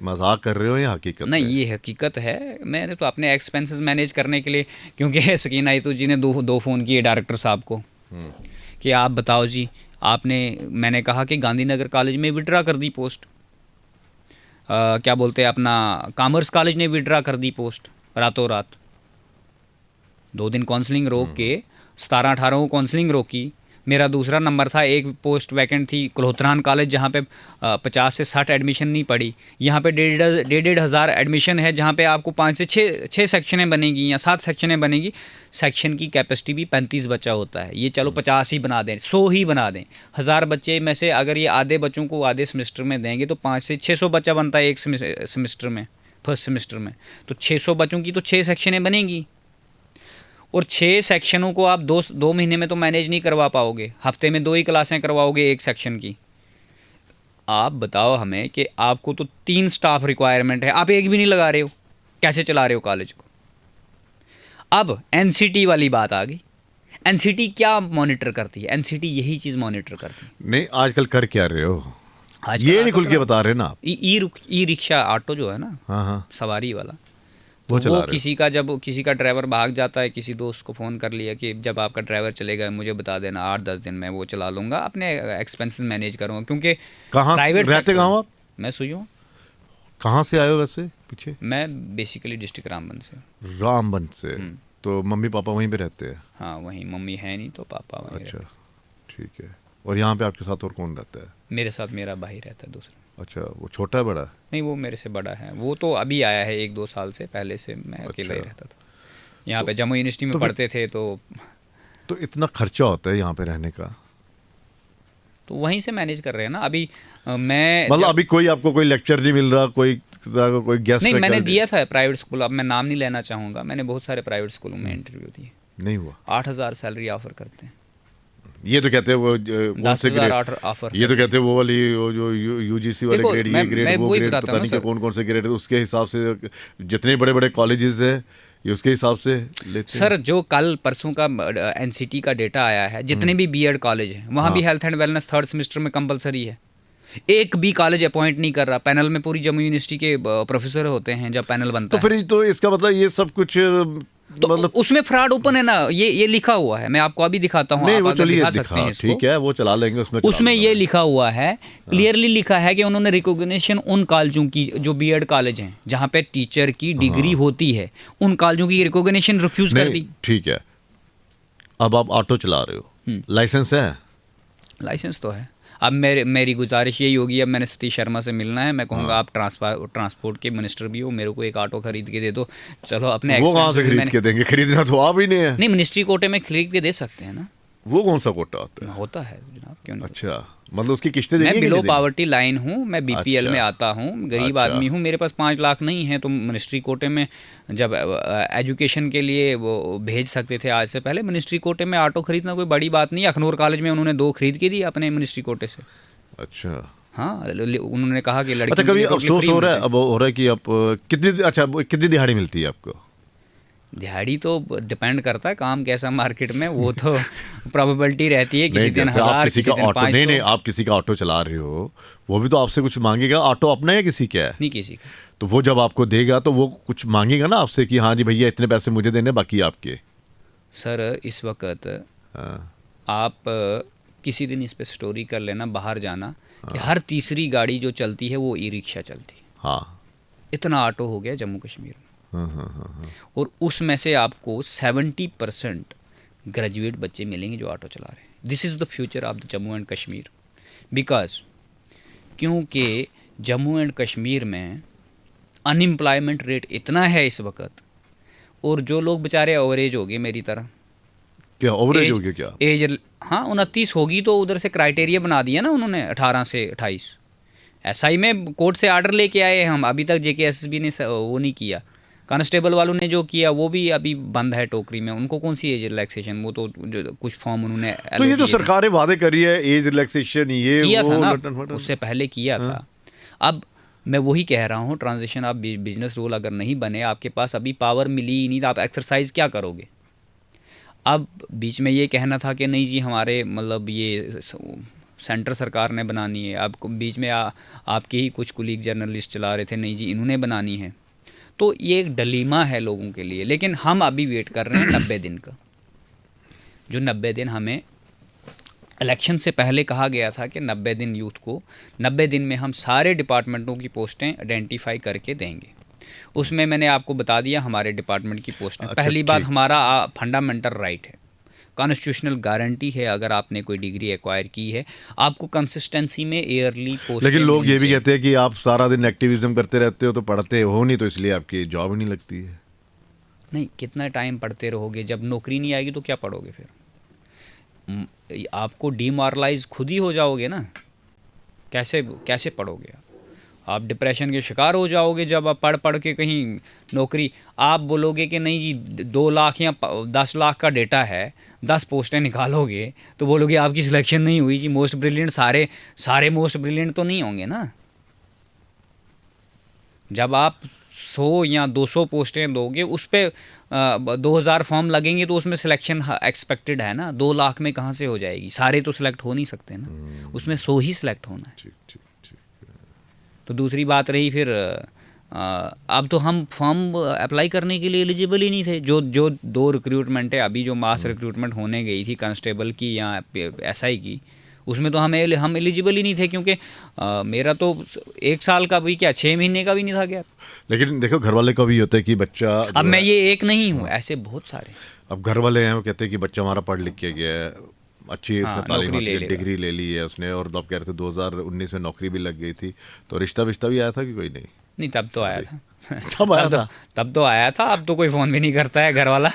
मजाक कर रहे हो या हकीकत नहीं में? ये हकीकत है, मैंने तो अपने एक्सपेंसेस मैनेज करने के लिए, क्योंकि सकीना इतू जी ने दो फ़ोन किए डायरेक्टर साहब को कि आप बताओ जी, आपने, मैंने कहा कि गांधीनगर कॉलेज में विड्रा कर दी पोस्ट, क्या बोलते हैं अपना कॉमर्स कॉलेज ने विड्रा कर दी पोस्ट रातों रात। 2 दिन काउंसलिंग रोक के 17-18 को काउंसलिंग रोकी। मेरा दूसरा नंबर था, एक पोस्ट वैकेंट थी कुल्होत्रान कॉलेज जहाँ पे 50 से 60 एडमिशन नहीं पड़ी। यहाँ पे 1,500 एडमिशन है, जहाँ पे आपको 5 से 6 सेक्शनें बनेगी या 7 सेक्शनें बनेगी। सेक्शन की कैपेसिटी भी 35 बच्चा होता है। ये चलो 50 ही बना दें, 100 ही बना दें। 1000 बच्चे में से अगर ये आधे बच्चों को आधे सेमेस्टर में देंगे तो 5 से 600 बच्चा बनता है एक सेमेस्टर में, फर्स्ट सेमेस्टर में। तो 600 बच्चों की तो 6 सेक्शनें बनेंगी, और 6 सेक्शनों को आप 2 महीने में तो मैनेज नहीं करवा पाओगे। हफ्ते में 2 ही क्लासें करवाओगे एक सेक्शन की। आप बताओ हमें कि आपको तो 3 स्टाफ रिक्वायरमेंट है, आप एक भी नहीं लगा रहे हो, कैसे चला रहे हो कॉलेज को? अब एनसीटी वाली बात आ गई। एनसीटी क्या मॉनिटर करती है? एनसीटी यही चीज़ मॉनिटर करती है। नहीं, आजकल कर क्या रहे हो? आजकल ये ऑटो नहीं खुल के चला- बता रहे ना आप। ई रिक्शा ऑटो जो है ना, हाँ हाँ, सवारी वाला, वो तो चला वो रहे हो। किसी का ड्राइवर भाग जाता है, किसी दोस्त को फ़ोन कर लिया कि जब आपका ड्राइवर चलेगा मुझे बता देना, 8-10 दिन में वो चला लूँगा, अपने एक्सपेंसेस मैनेज करूँगा। क्योंकि कहाँ प्राइवेट रहते, कहाँ हो आप? मैं सुई हूँ। कहाँ से आए हो वैसे पीछे? मैं बेसिकली डिस्ट्रिक्ट रामबन से। रामबन से। तो मम्मी पापा वहीं पे रहते हैं? हाँ वहीं, मम्मी है नहीं तो पापा वहीं अच्छा रहते। ठीक है। और यहाँ पे आपके साथ और कौन रहता है? मेरे साथ मेरा भाई रहता है दूसरा। अच्छा, वो छोटा है बड़ा है? नहीं वो मेरे से बड़ा है, वो तो अभी आया है 1-2 साल से, पहले से मैं अकेला ही अच्छा। रहता था। यहाँ पे जम्मू यूनिवर्सिटी में तो फिर- पढ़ते थे तो इतना खर्चा होता है यहाँ पे रहने का? तो वहीं से मैनेज कर रहे हैं ना। अभी मैं मतलब अभी कोई आपको कोई लेक्चर नहीं मिल रहा, कोई गेस्ट? नहीं, मैंने दिया था प्राइवेट स्कूल, अब मैं नाम नहीं लेना चाहूँगा, मैंने बहुत सारे प्राइवेट स्कूलों में इंटरव्यू दिए। नहीं हुआ? 8,000 सैलरी ऑफर करते हैं। ये तो कहते हैं वो कौन से 10,000 ग्रेड? ऑफर। ये तो कहते हैं वो वाली, वो जो यूजीसी वाले देखो, ग्रेड, ये मैं ग्रेड, वो वही ग्रेड, बताता पता हूँ नहीं ना कि सर। कौन कौन से ग्रेड है, उसके हिसाब से जितने बड़े बड़े कॉलेजेस हैं ये उसके हिसाब से लेते हैं। सर जो कल परसों का एनसीटी का डेटा आया है, जितने भी बीएड कॉलेज हैं वहाँ भी health and wellness 3rd semester में कंपलसरी है। एक भी कॉलेज अपॉइंट नहीं कर रहा। पैनल में पूरी जम्मू यूनिवर्सिटी के प्रोफेसर होते हैं जब पैनल बनता तो है। फिर तो इसका मतलब ये सब कुछ तो मतलब उसमें फ्रॉड ओपन है ना, ये लिखा हुआ है, मैं आपको अभी दिखाता हूँ, नहीं, आप वो अगर चलिए दिखा सकते हैं दिखा, इसको। ठीक है, वो चला लेंगे, उसमें चला उसमें लूंगा ये मैं। लिखा हुआ है, क्लियरली लिखा है कि उन्होंने रिकॉग्निशन उन कॉलेजों की जो बीएड कॉलेज हैं जहाँ पे टीचर की डिग्री होती है, उन कॉलेजों की रिकॉग्निशन रिफ्यूज कर नहीं दी। ठीक है। अब आप ऑटो चला रहे हो, लाइसेंस है? लाइसेंस तो है। अब मेरी गुजारिश यही होगी, अब मैंने सतीश शर्मा से मिलना है, मैं कहूँगा आप ट्रांसपोर्ट के मिनिस्टर भी हो, मेरे को एक ऑटो खरीद के दे दो। चलो अपने वो कहाँ से expenses खरीद मैंने- के देंगे? खरीदना तो आप ही नहीं है। नहीं, मिनिस्ट्री कोटे में खरीद के दे सकते हैं ना। वो कौन सा कोटा होता है? होता है जनाब, क्यों नहीं? अच्छा, मतलब उसकी किस्तें देनी मैं है कि बिलो नहीं देनी? पावर्टी लाइन हूँ, मैं बीपीएल अच्छा। में आता हूँ, गरीब अच्छा। आदमी हूँ, मेरे पास 5 लाख नहीं है, तो मिनिस्ट्री कोटे में जब एजुकेशन के लिए वो भेज सकते थे आज से पहले, मिनिस्ट्री कोटे में ऑटो खरीदना कोई बड़ी बात नहीं है। अखनूर कॉलेज में उन्होंने 2 खरीद के दिए अपने मिनिस्ट्री कोटे से। अच्छा हाँ, उन्होंने कहा कि लड़की अच्छा, कभी अफसोस हो रहा है, अब हो रहा है कि आप कितनी दिहाड़ी मिलती है आपको? दिहाड़ी तो डिपेंड करता है काम कैसा मार्केट में, वो तो प्रोबेबिलिटी रहती है, किसी नहीं, दिन जैसे आप 1000, किसी किसी का दिन ऑटो, नहीं 500। आप किसी का ऑटो चला रहे हो, वो भी तो आपसे कुछ मांगेगा। ऑटो अपना है या किसी का है? नहीं किसी का। तो वो जब आपको देगा तो वो कुछ मांगेगा ना आपसे कि हाँ जी भैया इतने पैसे मुझे देने, बाकी आपके। सर इस वक्त हाँ, आप किसी दिन इस पे स्टोरी कर लेना, बाहर जाना, कि हर तीसरी गाड़ी जो चलती है वो ई रिक्शा चलती है। हाँ, इतना ऑटो हो गया जम्मू कश्मीर में। हाँ, हाँ, हाँ, हाँ। और उसमें से आपको 70% ग्रेजुएट बच्चे मिलेंगे जो ऑटो चला रहे हैं। This is the future of the Jammu and Kashmir. Because क्योंकि जम्मू एंड कश्मीर में अनएम्प्लॉयमेंट रेट इतना है इस वक्त, और जो लोग बेचारे ओवरेज हो गए मेरी तरह, क्या ओवरेज हो एज- गया क्या? एज हाँ 29 होगी, तो उधर से क्राइटेरिया बना दिया ना उन्होंने 18 से 28। एसआई में कोर्ट से आर्डर लेके आए हम, अभी तक जेकेएसएसबी ने वो नहीं किया, कांस्टेबल वालों ने जो किया वो भी अभी बंद है टोकरी में, उनको कौन सी एज रिलैक्सेशन, वो तो जो कुछ फॉर्म उन्होंने तो ये जो किए थे। सरकारें वादे कर रही है एज रिलैक्सेशन ये किया वो था ना, लटन फटन। उससे पहले किया था। अब मैं वही कह रहा हूँ, ट्रांजिशन आप बिजनेस रूल अगर नहीं बने, आपके पास अभी पावर मिली ही नहीं, तो आप एक्सरसाइज क्या करोगे। अब बीच में ये कहना था कि नहीं जी हमारे मतलब ये सेंटर सरकार ने बनानी है, अब बीच में आपके ही कुछ कुलीग जर्नलिस्ट चला रहे थे नहीं जी इन्होंने बनानी है। तो ये एक डलीमा है लोगों के लिए, लेकिन हम अभी वेट कर रहे हैं 90 दिन का, जो 90 दिन हमें इलेक्शन से पहले कहा गया था कि 90 दिन यूथ को, 90 दिन में हम सारे डिपार्टमेंटों की पोस्टें आइडेंटिफाई करके देंगे। उसमें मैंने आपको बता दिया हमारे डिपार्टमेंट की पोस्टें। अच्छा, पहली बात, ठीक। हमारा फंडामेंटल राइट है, कॉन्स्टिट्यूशनल गारंटी है, अगर आपने कोई डिग्री एक्वायर की है आपको कंसिस्टेंसी में ईयरली पोस्ट। लेकिन लोग ये भी कहते हैं कि आप सारा दिन एक्टिविज्म करते रहते हो तो पढ़ते हो नहीं, तो इसलिए आपकी जॉब ही नहीं लगती है। नहीं, कितना टाइम पढ़ते रहोगे, जब नौकरी नहीं आएगी तो क्या पढ़ोगे फिर। आपको डीमोरलाइज खुद ही हो जाओगे ना, कैसे कैसे पढ़ोगे आप डिप्रेशन के शिकार हो जाओगे जब आप पढ़ पढ़ के कहीं नौकरी। आप बोलोगे कि नहीं जी 2 लाख या 10 लाख का डेटा है, 10 पोस्टें निकालोगे, तो बोलोगे आपकी सिलेक्शन नहीं हुई जी। मोस्ट ब्रिलियंट सारे मोस्ट ब्रिलियंट तो नहीं होंगे ना। जब आप 100 या 200 पोस्टें दोगे, उस पर 2000 फॉर्म लगेंगे, तो उसमें सिलेक्शन एक्सपेक्टेड है ना। 2 लाख में कहाँ से हो जाएगी, सारे तो सिलेक्ट हो नहीं सकते ना, उसमें 100 ही सिलेक्ट होना है। ठीक ठीक ठीक। तो दूसरी बात रही फिर अब तो हम फॉर्म अप्लाई करने के लिए एलिजिबल ही नहीं थे। जो 2 रिक्रूटमेंट है अभी, जो मास रिक्रूटमेंट होने गई थी कांस्टेबल की या एसआई की, उसमें तो हम एलिजिबल ही नहीं थे, क्योंकि मेरा तो 1 साल का भी क्या 6 महीने का भी नहीं था गैप। लेकिन देखो घर वाले का भी होता है कि बच्चा, अब मैं ये एक नहीं हूँ, ऐसे बहुत सारे। अब घर वाले हैं वो कहते हैं कि बच्चा हमारा पढ़ लिख के गया है, अच्छी हाँ, उसने तालीम नौकरी ले हासिल की, लेगा। डिग्री ले ली है उसने, और अब कह रहे थे 2019 में नौकरी भी लग गई थी, तो रिश्ता विश्ता भी आया था कि कोई नहीं? नहीं, तब तो आया था। तब आया था। तब तो आया था, अब तो कोई फ़ोन भी नहीं करता है घर वाला।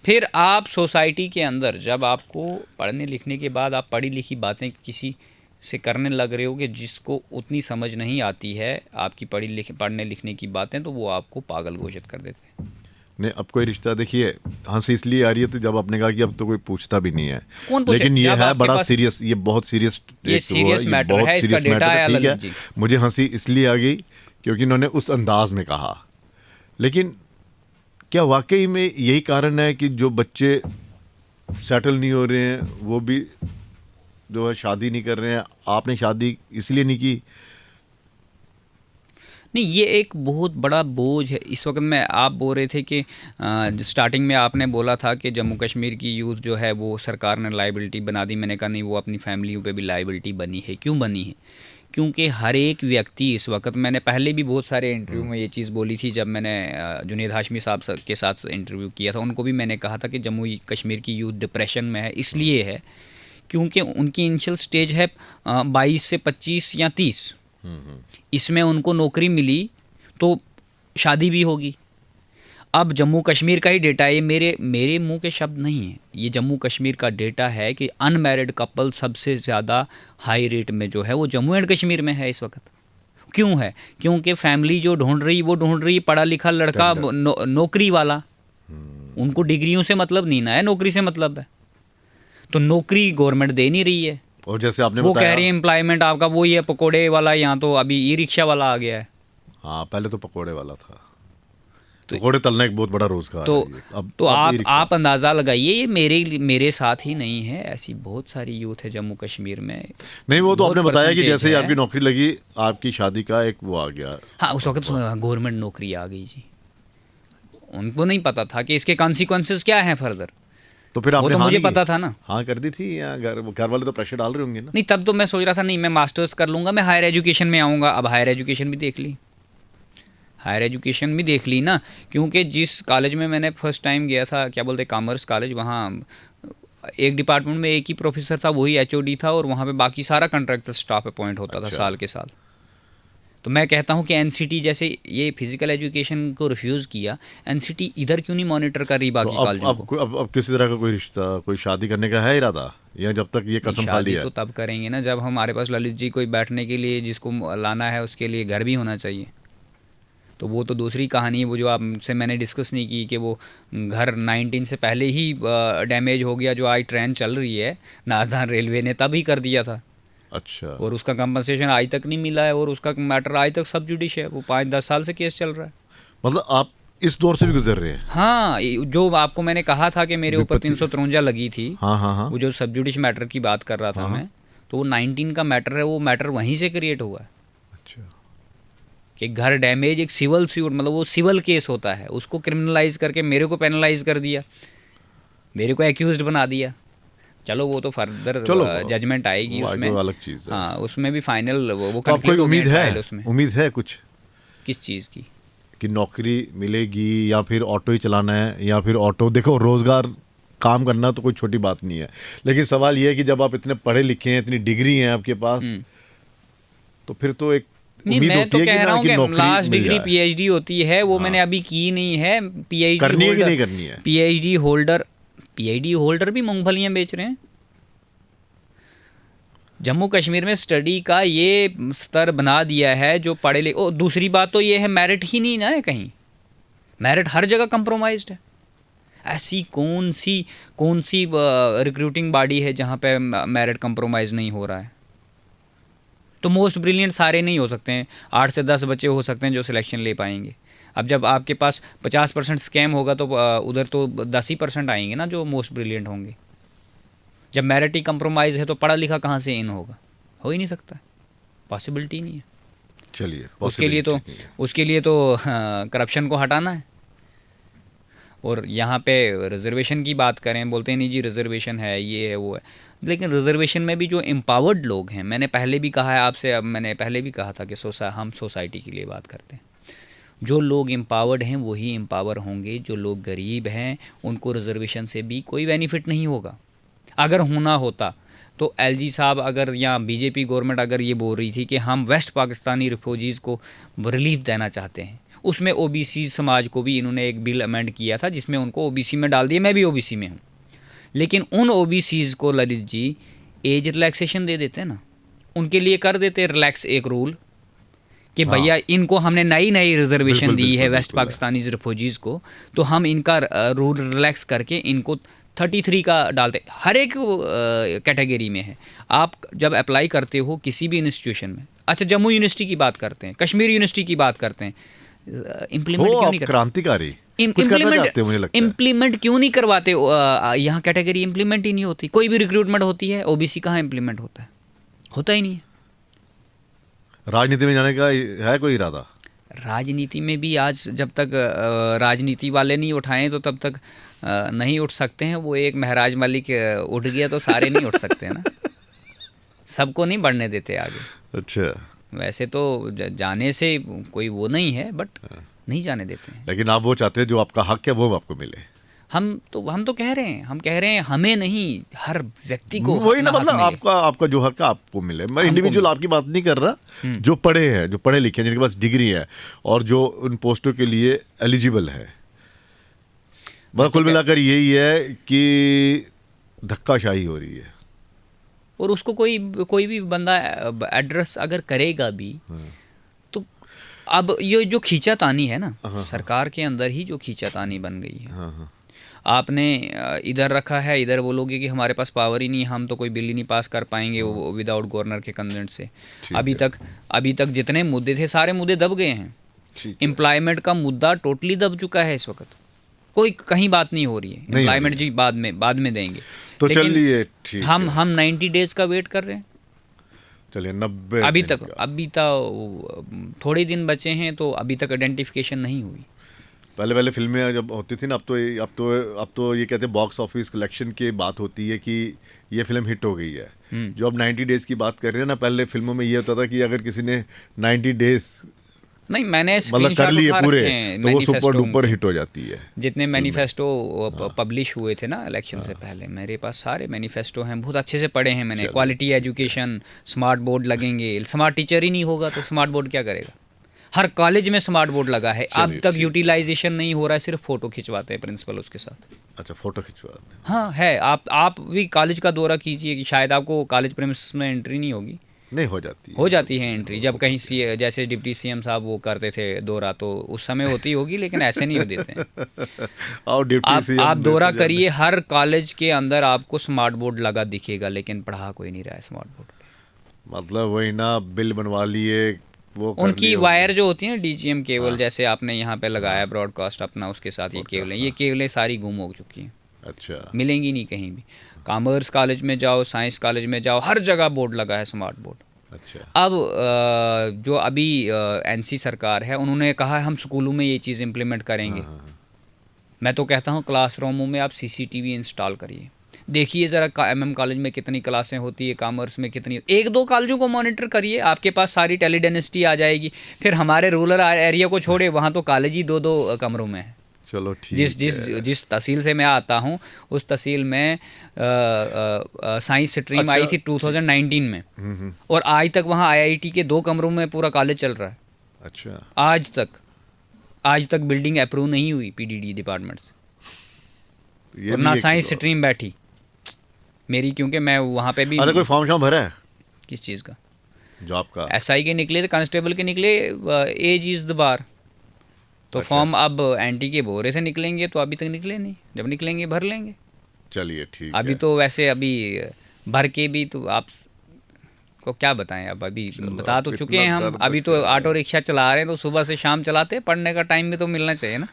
फिर आप सोसाइटी के अंदर जब आपको पढ़ने लिखने के बाद आप पढ़ी लिखी बातें किसी से करने लग रहे हो कि जिसको उतनी समझ नहीं आती है आपकी पढ़ने लिखने की बातें, तो वो आपको पागल घोषित कर देते हैं। नहीं, अब कोई रिश्ता देखिए हंसी इसलिए आ रही है तो जब आपने कहा कि अब तो कोई पूछता भी नहीं है, कौन पूछे? लेकिन ये जब है आपके बड़ा पास- सीरियस, ये बहुत सीरियस, ये serious matter है, इसका data है ठीक ललित जी। है। मुझे हंसी इसलिए आ गई क्योंकि इन्होंने उस अंदाज में कहा, लेकिन क्या वाकई में यही कारण है कि जो बच्चे सेटल नहीं हो रहे हैं वो भी जो है शादी नहीं कर रहे हैं? आपने शादी इसलिए नहीं की? नहीं, ये एक बहुत बड़ा बोझ है इस वक्त में। आप बोल रहे थे कि स्टार्टिंग में आपने बोला था कि जम्मू कश्मीर की यूथ जो है वो सरकार ने लाइबिलिटी बना दी। मैंने कहा नहीं, वो अपनी फैमिलियों पे भी लाइबिलिटी बनी है। क्यों बनी है? क्योंकि हर एक व्यक्ति इस वक्त, मैंने पहले भी बहुत सारे इंटरव्यू में ये चीज़ बोली थी, जब मैंने जुनेद हाशमी साहब के साथ इंटरव्यू किया था, उनको भी मैंने कहा था कि जम्मू कश्मीर की यूथ डिप्रेशन में है। इसलिए है क्योंकि उनकी इनिशियल स्टेज है 22 से 25 या 30, इसमें उनको नौकरी मिली तो शादी भी होगी। अब जम्मू कश्मीर का ही डेटा है, ये मेरे मुंह के शब्द नहीं है, ये जम्मू कश्मीर का डेटा है कि अनमैरिड कपल सबसे ज़्यादा हाई रेट में जो है वो जम्मू एंड कश्मीर में है इस वक्त। क्यों है? क्योंकि फैमिली जो ढूंढ रही पढ़ा लिखा लड़का, नौकरी वाला। उनको डिग्रियों से मतलब नहीं ना है, नौकरी से मतलब है। तो नौकरी गवर्नमेंट दे नहीं रही है, और जैसे आपने वो बताया, कह रही है एम्प्लॉयमेंट आपका वही है पकोड़े वाला, यहाँ तो अभी ई रिक्शा वाला आ गया है। हाँ पहले तो पकोड़े वाला था, पकोड़े तलना एक बहुत बड़ा रोजगार तो है ये। अब तो अब ई-रिक्शा। आप अंदाज़ा लगाइए, ये मेरे साथ ही नहीं है, ऐसी बहुत सारी यूथ है जम्मू कश्मीर में। नहीं, वो तो बहुत आपने बताया कि percentage जैसे ही है। आपकी नौकरी लगी आपकी शादी का एक वो आ गया। हाँ, उस वक्त गवर्नमेंट नौकरी आ गई जी। उनको नहीं पता था कि इसके कॉन्सिक्वेंसेस क्या हैं फर्दर। तो फिर वो आपने तो हाँ मुझे नहीं की? पता था ना। हाँ कर दी थी, या घर वाले तो प्रेशर डाल रहे होंगे ना? नहीं, तब तो मैं सोच रहा था नहीं मैं मास्टर्स कर लूँगा, मैं हायर एजुकेशन में आऊँगा। अब हायर एजुकेशन भी देख ली, हायर एजुकेशन भी देख ली ना, क्योंकि जिस कॉलेज में मैंने फर्स्ट टाइम गया था, क्या बोलते कॉमर्स कॉलेज, वहाँ एक डिपार्टमेंट में एक ही प्रोफेसर था, वही एचओडी था, और वहाँ पे बाकी सारा कॉन्ट्रैक्टर स्टाफ अपॉइंट होता था साल के साल। तो मैं कहता हूँ कि एनसीटी जैसे ये फिजिकल एजुकेशन को रिफ्यूज़ किया, एनसीटी इधर क्यों नहीं मॉनिटर कर रही तो बाकी कॉलेजों को? अब किसी तरह का कोई रिश्ता, कोई शादी करने का है इरादा, या जब तक ये कसम खा शादी लिया? तो तब करेंगे ना जब हमारे पास ललित जी कोई बैठने के लिए, जिसको लाना है उसके लिए घर भी होना चाहिए। तो वो तो दूसरी कहानी है, वो जो आपसे मैंने डिस्कस नहीं की कि वो घर 19 से पहले ही डैमेज हो गया, जो आज ट्रेन चल रही है नारदान रेलवे ने तब ही कर दिया था। अच्छा। और उसका कंपनसेशन आज तक नहीं मिला है, और उसका मैटर आज तक सब जुडिश है, वो 5-10 साल से केस चल रहा है। मतलब आप इस दौर से भी गुजर रहे हैं? हाँ, जो आपको मैंने कहा था कि मेरे ऊपर 353 लगी थी, हाँ हाँ हाँ, वो जो सब जुडिश मैटर की बात कर रहा था मैं, तो वो 19 का मैटर है, वो मैटर वहीं से क्रिएट हुआ है। अच्छा। कि घर डैमेज एक सिविल सूट, मतलब वो सिविल केस होता है, उसको क्रिमिनलाइज करके मेरे को पेनलाइज कर दिया, मेरे को एक्यूज्ड बना दिया। चलो वो तो फर्दर जजमेंट आएगी उसमें, अलग चीज़ है। हाँ, उसमें भी फाइनल वो तो आपको उम्मीद है, उसमें उम्मीद है कुछ किस चीज़ की कि नौकरी मिलेगी, या फिर ऑटो ही चलाना है, या फिर ऑटो? देखो, रोजगार काम करना तो कोई छोटी बात नहीं है, लेकिन सवाल यह है कि जब आप इतने पढ़े लिखे हैं, इतनी डिग्री है आपके पास, तो फिर तो एक नहीं, उम्मीद मैं होती तो है कह रहा हूँ कि लास्ट डिग्री जाए। पीएचडी होती है, वो मैंने अभी की नहीं है। पीएचडी करनी है कि नहीं करनी है? पीएचडी होल्डर भी मूंगफलियाँ बेच रहे हैं। जम्मू कश्मीर में स्टडी का ये स्तर बना दिया है जो पढ़े लिखे। और दूसरी बात तो ये है, मेरिट ही नहीं ना है कहीं, मेरिट हर जगह कंप्रोमाइज्ड है। ऐसी कौन सी रिक्रूटिंग बॉडी है जहाँ पे मेरिट कंप्रोमाइज नहीं हो रहा है? तो मोस्ट ब्रिलियंट सारे नहीं हो सकते हैं, 8 से 10 बच्चे हो सकते हैं जो सिलेक्शन ले पाएंगे। अब जब आपके पास 50% स्कैम होगा तो उधर तो 10% आएंगे ना जो मोस्ट ब्रिलियंट होंगे। जब मेरिट ही कंप्रोमाइज़ है तो पढ़ा लिखा कहाँ से इन होगा? हो ही नहीं सकता, पॉसिबिलिटी नहीं है। चलिए, उसके लिए तो करप्शन को हटाना है। और यहाँ पे रिजर्वेशन की बात करें, बोलते हैं नहीं जी रिजर्वेशन है, ये है वो है, लेकिन रिजर्वेशन में भी जो एम्पावर्ड लोग हैं, मैंने पहले भी कहा है आपसे, अब मैंने पहले भी कहा था कि हम सोसाइटी के लिए बात करते हैं। जो लोग एम्पावर्ड हैं वही एम्पावर होंगे, जो लोग गरीब हैं उनको रिजर्वेशन से भी कोई बेनिफिट नहीं होगा। अगर होना होता तो एलजी साहब अगर, या बीजेपी गवर्नमेंट अगर ये बोल रही थी कि हम वेस्ट पाकिस्तानी रिफ्यूजीज़ को रिलीफ देना चाहते हैं, उसमें ओबीसी समाज को भी इन्होंने एक बिल अमेंड किया था जिसमें उनको ओबीसी में डाल दिया। मैं भी ओबीसी में हूँ, लेकिन उन ओबीसीज़ को ललित जी एज रिलैक्सेशन दे देते ना, उनके लिए कर देते रिलैक्स एक रूल कि भैया इनको हमने नई रिजर्वेशन दी है वेस्ट पाकिस्तानी रिफ्यूजीज़ को, तो हम इनका रूल रिलैक्स करके इनको 33 का डालते। हर एक कैटेगरी में है। आप जब अप्लाई करते हो किसी भी इंस्टीट्यूशन में, अच्छा जम्मू यूनिवर्सिटी की बात करते हैं, कश्मीर यूनिवर्सिटी की बात करते हैं, इम्प्लीमेंट क्यों नहीं करते? क्रांतिकारी इम्प्लीमेंट क्यों नहीं करवाते? यहाँ कैटेगरी इम्प्लीमेंट ही नहीं होती। कोई भी रिक्रूटमेंट होती है, ओबीसी कहाँ इम्प्लीमेंट होता है? होता ही नहीं है। राजनीति में जाने का है कोई इरादा? राजनीति में भी आज जब तक राजनीति वाले नहीं उठाएं तो तब तक नहीं उठ सकते हैं। वो एक महराज मलिक उठ गया तो सारे नहीं उठ सकते ना, सबको नहीं बढ़ने देते आगे। अच्छा, वैसे तो जाने से कोई वो नहीं है, बट नहीं जाने देते हैं। लेकिन आप वो चाहते हैं जो आपका हक है वो आपको मिले। हम तो कह रहे हैं हमें नहीं, हर व्यक्ति को वही ना, मतलब आपका जो हक है आपको मिले। मैं इंडिविजुअल आपकी बात नहीं कर रहा, जो पढ़े हैं, जो पढ़े लिखे हैं, जिनके पास डिग्री है और जो उन पोस्टों के लिए एलिजिबल है। बस कुल मिलाकर यही है कि धक्काशाही हो रही है। और उसको कोई भी बंदा एड्रेस अगर करेगा भी तो अब ये जो खींचातानी है ना, सरकार के अंदर ही जो खींचातानी बन गई है। आपने इधर रखा है, इधर बोलोगे कि हमारे पास पावर ही नहीं, हम तो कोई बिल ही नहीं पास कर पाएंगे विदाउट गवर्नर के कंसेंट से। अभी तक जितने मुद्दे थे सारे मुद्दे दब गए हैं। एम्प्लॉयमेंट का मुद्दा टोटली दब चुका है इस वक्त, कोई कहीं बात नहीं हो रही है। एम्प्लॉयमेंट जी बाद में देंगे। तो चलिए ठीक, हम 90 डेज का वेट कर रहे हैं। चलिए 90 अभी तक थोड़े दिन बचे हैं, तो अभी तक आइडेंटिफिकेशन नहीं हुई। पहले फिल्में जब होती थी ना, अब तो ये कहते हैं बॉक्स ऑफिस कलेक्शन की बात होती है कि ये फिल्म हिट हो गई है। जो अब 90 डेज की बात कर रहे हैं ना, पहले फिल्मों में ये होता था कि अगर किसी ने 90 डेज नहीं, मैंने मतलब कर लिए पूरे, तो वो सुपर डुपर हिट हो जाती है। जितने मैनिफेस्टो पब्लिश हुए थे ना इलेक्शन से पहले, मेरे पास सारे मैनिफेस्टो हैं, बहुत अच्छे से पढ़े हैं मैंने। क्वालिटी एजुकेशन, स्मार्ट बोर्ड लगेंगे। स्मार्ट टीचर ही नहीं होगा तो स्मार्ट बोर्ड क्या करेगा? हर कॉलेज में स्मार्ट बोर्ड लगा है, अब तक यूटिलाइजेशन नहीं हो रहा है, सिर्फ फोटो खिंचवाते हैं प्रिंसिपल उसके साथ। अच्छा, फोटो खिंचवाते हैं। हाँ है। आप भी कॉलेज का दौरा कीजिए कि शायद आपको कॉलेज प्रेमिसेस में एंट्री नहीं होगी। नहीं हो जाती है एंट्री। जब कहीं जैसे डिप्टी सीएम साहब वो करते थे दौरा, तो उस समय होती होगी, लेकिन ऐसे नहीं हो देते हैं। और डिप्टी सीएम आप दौरा करिए, हर कॉलेज के अंदर आपको स्मार्ट बोर्ड लगा दिखेगा, लेकिन पढ़ा कोई नहीं रहा है स्मार्ट बोर्ड पे। मतलब वही ना, बिल बनवा लिए, वो कर उनकी लिए, वायर जो होती है ना डीजीएम केबल, हाँ। जैसे आपने यहाँ पे लगाया ब्रॉडकास्ट अपना, उसके साथ ये केबलें, ये केबलें सारी गुम हो चुकी हैं, अच्छा, मिलेंगी नहीं कहीं भी। कॉमर्स कॉलेज में जाओ, साइंस कॉलेज में जाओ, हर जगह बोर्ड लगा है स्मार्ट बोर्ड। अच्छा, अब जो अभी एनसी सरकार है, उन्होंने कहा है हम स्कूलों में ये चीज़ इम्प्लीमेंट करेंगे। हाँ। मैं तो कहता हूँ क्लासरूमों में आप सीसीटीवी इंस्टॉल करिए, देखिए ज़रा एमएम कॉलेज में कितनी क्लासें होती है, कॉमर्स में कितनी, एक दो कॉलेजों को मॉनिटर करिए, आपके पास सारी टेलीडेनेसिटी आ जाएगी। फिर हमारे रूरल एरिया को छोड़े, वहाँ तो कॉलेज ही दो दो कमरों में है। चलो ठीक जिस तहसील से मैं आता हूँ, उस तहसील में साइंस स्ट्रीम आई थी 2019 में, और आज तक वहाँ आईआईटी के 2 कमरों में पूरा कॉलेज चल रहा है। अच्छा, आज तक बिल्डिंग अप्रूव नहीं हुई पीडीडी डिपार्टमेंट से, ये और भी ना एक साइंस तो- स्ट्रीम बैठी मेरी, क्योंकि मैं वहाँ पे भी। अच्छा, कोई फॉर्म भरा है किस चीज़ का? जॉब का? एसआई के निकले थे, कांस्टेबल के निकले, एज इज़ द बार। तो अच्छा। फॉर्म अब एंटी के बोरे से निकलेंगे, तो अभी तक निकले नहीं, जब निकलेंगे भर लेंगे। चलिए ठीक अभी है। तो वैसे अभी भर के भी तो आप को क्या बताएं, अब अभी बता तो चुके हैं हम। अभी तो ऑटो रिक्शा चला रहे हैं, तो सुबह से शाम चलाते हैं, पढ़ने का टाइम भी तो मिलना चाहिए ना।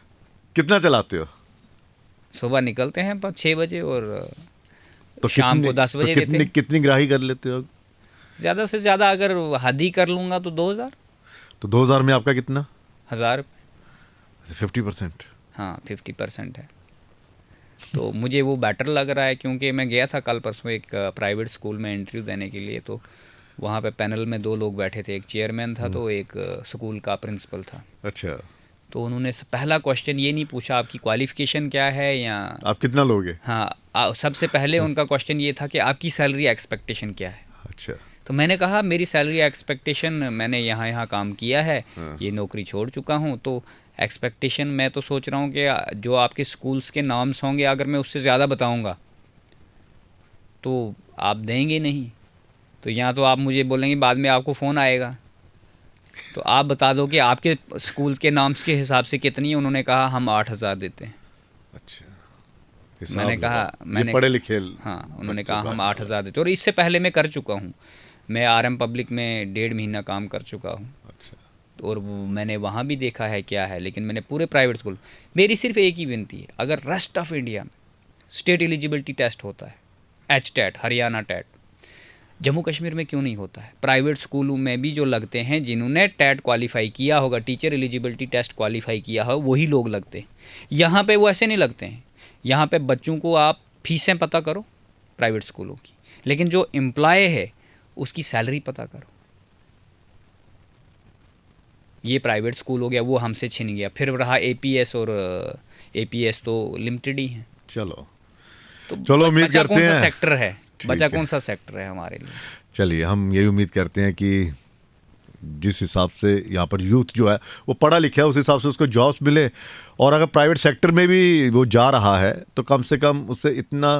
कितना चलाते हो? सुबह निकलते हैं 6 बजे, और तो शाम को 10 बजे देते हैं। कितनी ग्राही कर लेते हो? ज़्यादा से ज़्यादा अगर हद ही कर लूँगा तो 2000। तो 2000 में आपका कितना? 1000 रुपये। 50%? हाँ 50% है। तो मुझे वो बेटर लग रहा है, क्योंकि मैं गया था कल परसों एक प्राइवेट स्कूल में इंटरव्यू देने के लिए, तो वहाँ पे पैनल में 2 लोग बैठे थे, एक चेयरमैन था तो एक स्कूल का प्रिंसिपल था। अच्छा। तो उन्होंने पहला क्वेश्चन ये नहीं पूछा आपकी क्वालिफ़िकेशन क्या है या आप कितना लोगे? हाँ, सबसे पहले उनका क्वेश्चन ये था कि आपकी सैलरी एक्सपेक्टेशन क्या है। अच्छा। तो मैंने कहा मेरी सैलरी एक्सपेक्टेशन, मैंने यहाँ काम किया है, ये नौकरी छोड़ चुका हूँ, तो एक्सपेक्टेशन मैं तो सोच रहा हूँ कि जो आपके स्कूल्स के नाम्स होंगे, अगर मैं उससे ज़्यादा बताऊँगा तो आप देंगे नहीं। तो यहाँ तो आप मुझे बोलेंगे बाद में आपको फ़ोन आएगा, तो आप बता दो कि आपके स्कूल के नाम्स के हिसाब से कितनी है। उन्होंने कहा हम 8000 देते हैं। अच्छा। मैंने कहा ये पढ़े लिखे? हाँ, उन्होंने कहा हम 8000 देते हैं, और इससे पहले मैं कर चुका हूँ, मैं आरएम पब्लिक में 1.5 महीना काम कर चुका हूँ। अच्छा। और मैंने वहाँ भी देखा है क्या है, लेकिन मैंने पूरे प्राइवेट स्कूल, मेरी सिर्फ एक ही विनती है, अगर रेस्ट ऑफ इंडिया में स्टेट एलिजिबिलिटी टेस्ट होता है, HTET, हरियाणा टेट, जम्मू कश्मीर में क्यों नहीं होता है? प्राइवेट स्कूलों में भी जो लगते हैं, जिन्होंने टेट क्वालिफाई किया होगा, टीचर एलिजिबिलिटी टेस्ट क्वालिफाई किया हो, वही लोग लगते हैं। यहाँ पे वो ऐसे नहीं लगते हैं। यहाँ पे बच्चों को आप फीसें पता करो प्राइवेट स्कूलों की, लेकिन जो एम्प्लॉय है उसकी सैलरी पता करो। ये प्राइवेट स्कूल हो गया, वो हमसे छिन गया। फिर रहा APS, और APS तो लिमिटेड ही है। चलो तो उम्मीद करते हैं सेक्टर है, बचा कौन सा सेक्टर है हमारे लिए? चलिए, हम यही उम्मीद करते हैं कि जिस हिसाब से यहाँ पर यूथ जो है वो पढ़ा लिखा है, उस हिसाब से उसको जॉब्स मिले, और अगर प्राइवेट सेक्टर में भी वो जा रहा है तो कम से कम उससे इतना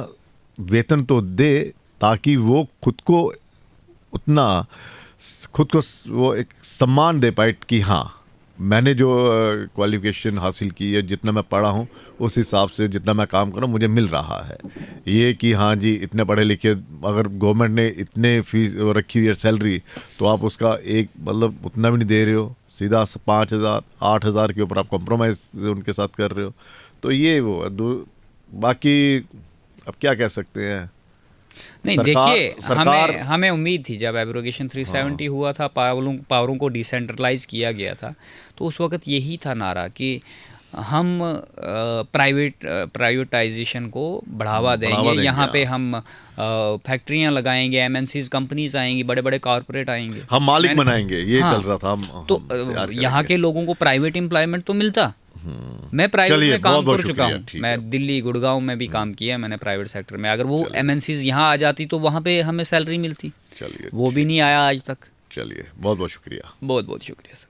वेतन तो दे ताकि वो खुद को वो एक सम्मान दे पाए कि हाँ, मैंने जो क्वालिफिकेशन हासिल की है, जितना मैं पढ़ा हूँ उस हिसाब से जितना मैं काम कर रहा हूँ मुझे मिल रहा है। ये कि हाँ जी, इतने पढ़े लिखे, अगर गवर्नमेंट ने इतने फीस रखी हुई है सैलरी, तो आप उसका एक मतलब उतना भी नहीं दे रहे हो, सीधा 5000 8000 के ऊपर आप कॉम्प्रोमाइज़ उनके साथ कर रहे हो। तो ये वो बाकी अब क्या कह सकते हैं। नहीं, देखिए, हमें उम्मीद थी जब एब्रोगेशन 370 हुआ था, पावरों को डिसेंट्रलाइज किया गया था, तो उस वक्त यही था नारा कि हम प्राइवेटाइजेशन को बढ़ावा देंगे। यहाँ पे हम फैक्ट्रियाँ लगाएंगे, MNCs कंपनीज आएंगी, बड़े बड़े कॉरपोरेट आएंगे, हम मालिक बनाएंगे, ये हाँ, चल रहा था। हम तो यहाँ के लोगों को प्राइवेट एम्प्लॉयमेंट तो मिलता। मैं प्राइवेट में काम कर चुका हूँ, मैं दिल्ली गुड़गांव में भी काम किया मैंने प्राइवेट सेक्टर में। अगर वो MNCs यहाँ आ जाती तो वहाँ पे हमें सैलरी मिलती। चलिए, वो भी नहीं आया आज तक। चलिए, बहुत बहुत शुक्रिया। बहुत बहुत शुक्रिया सर।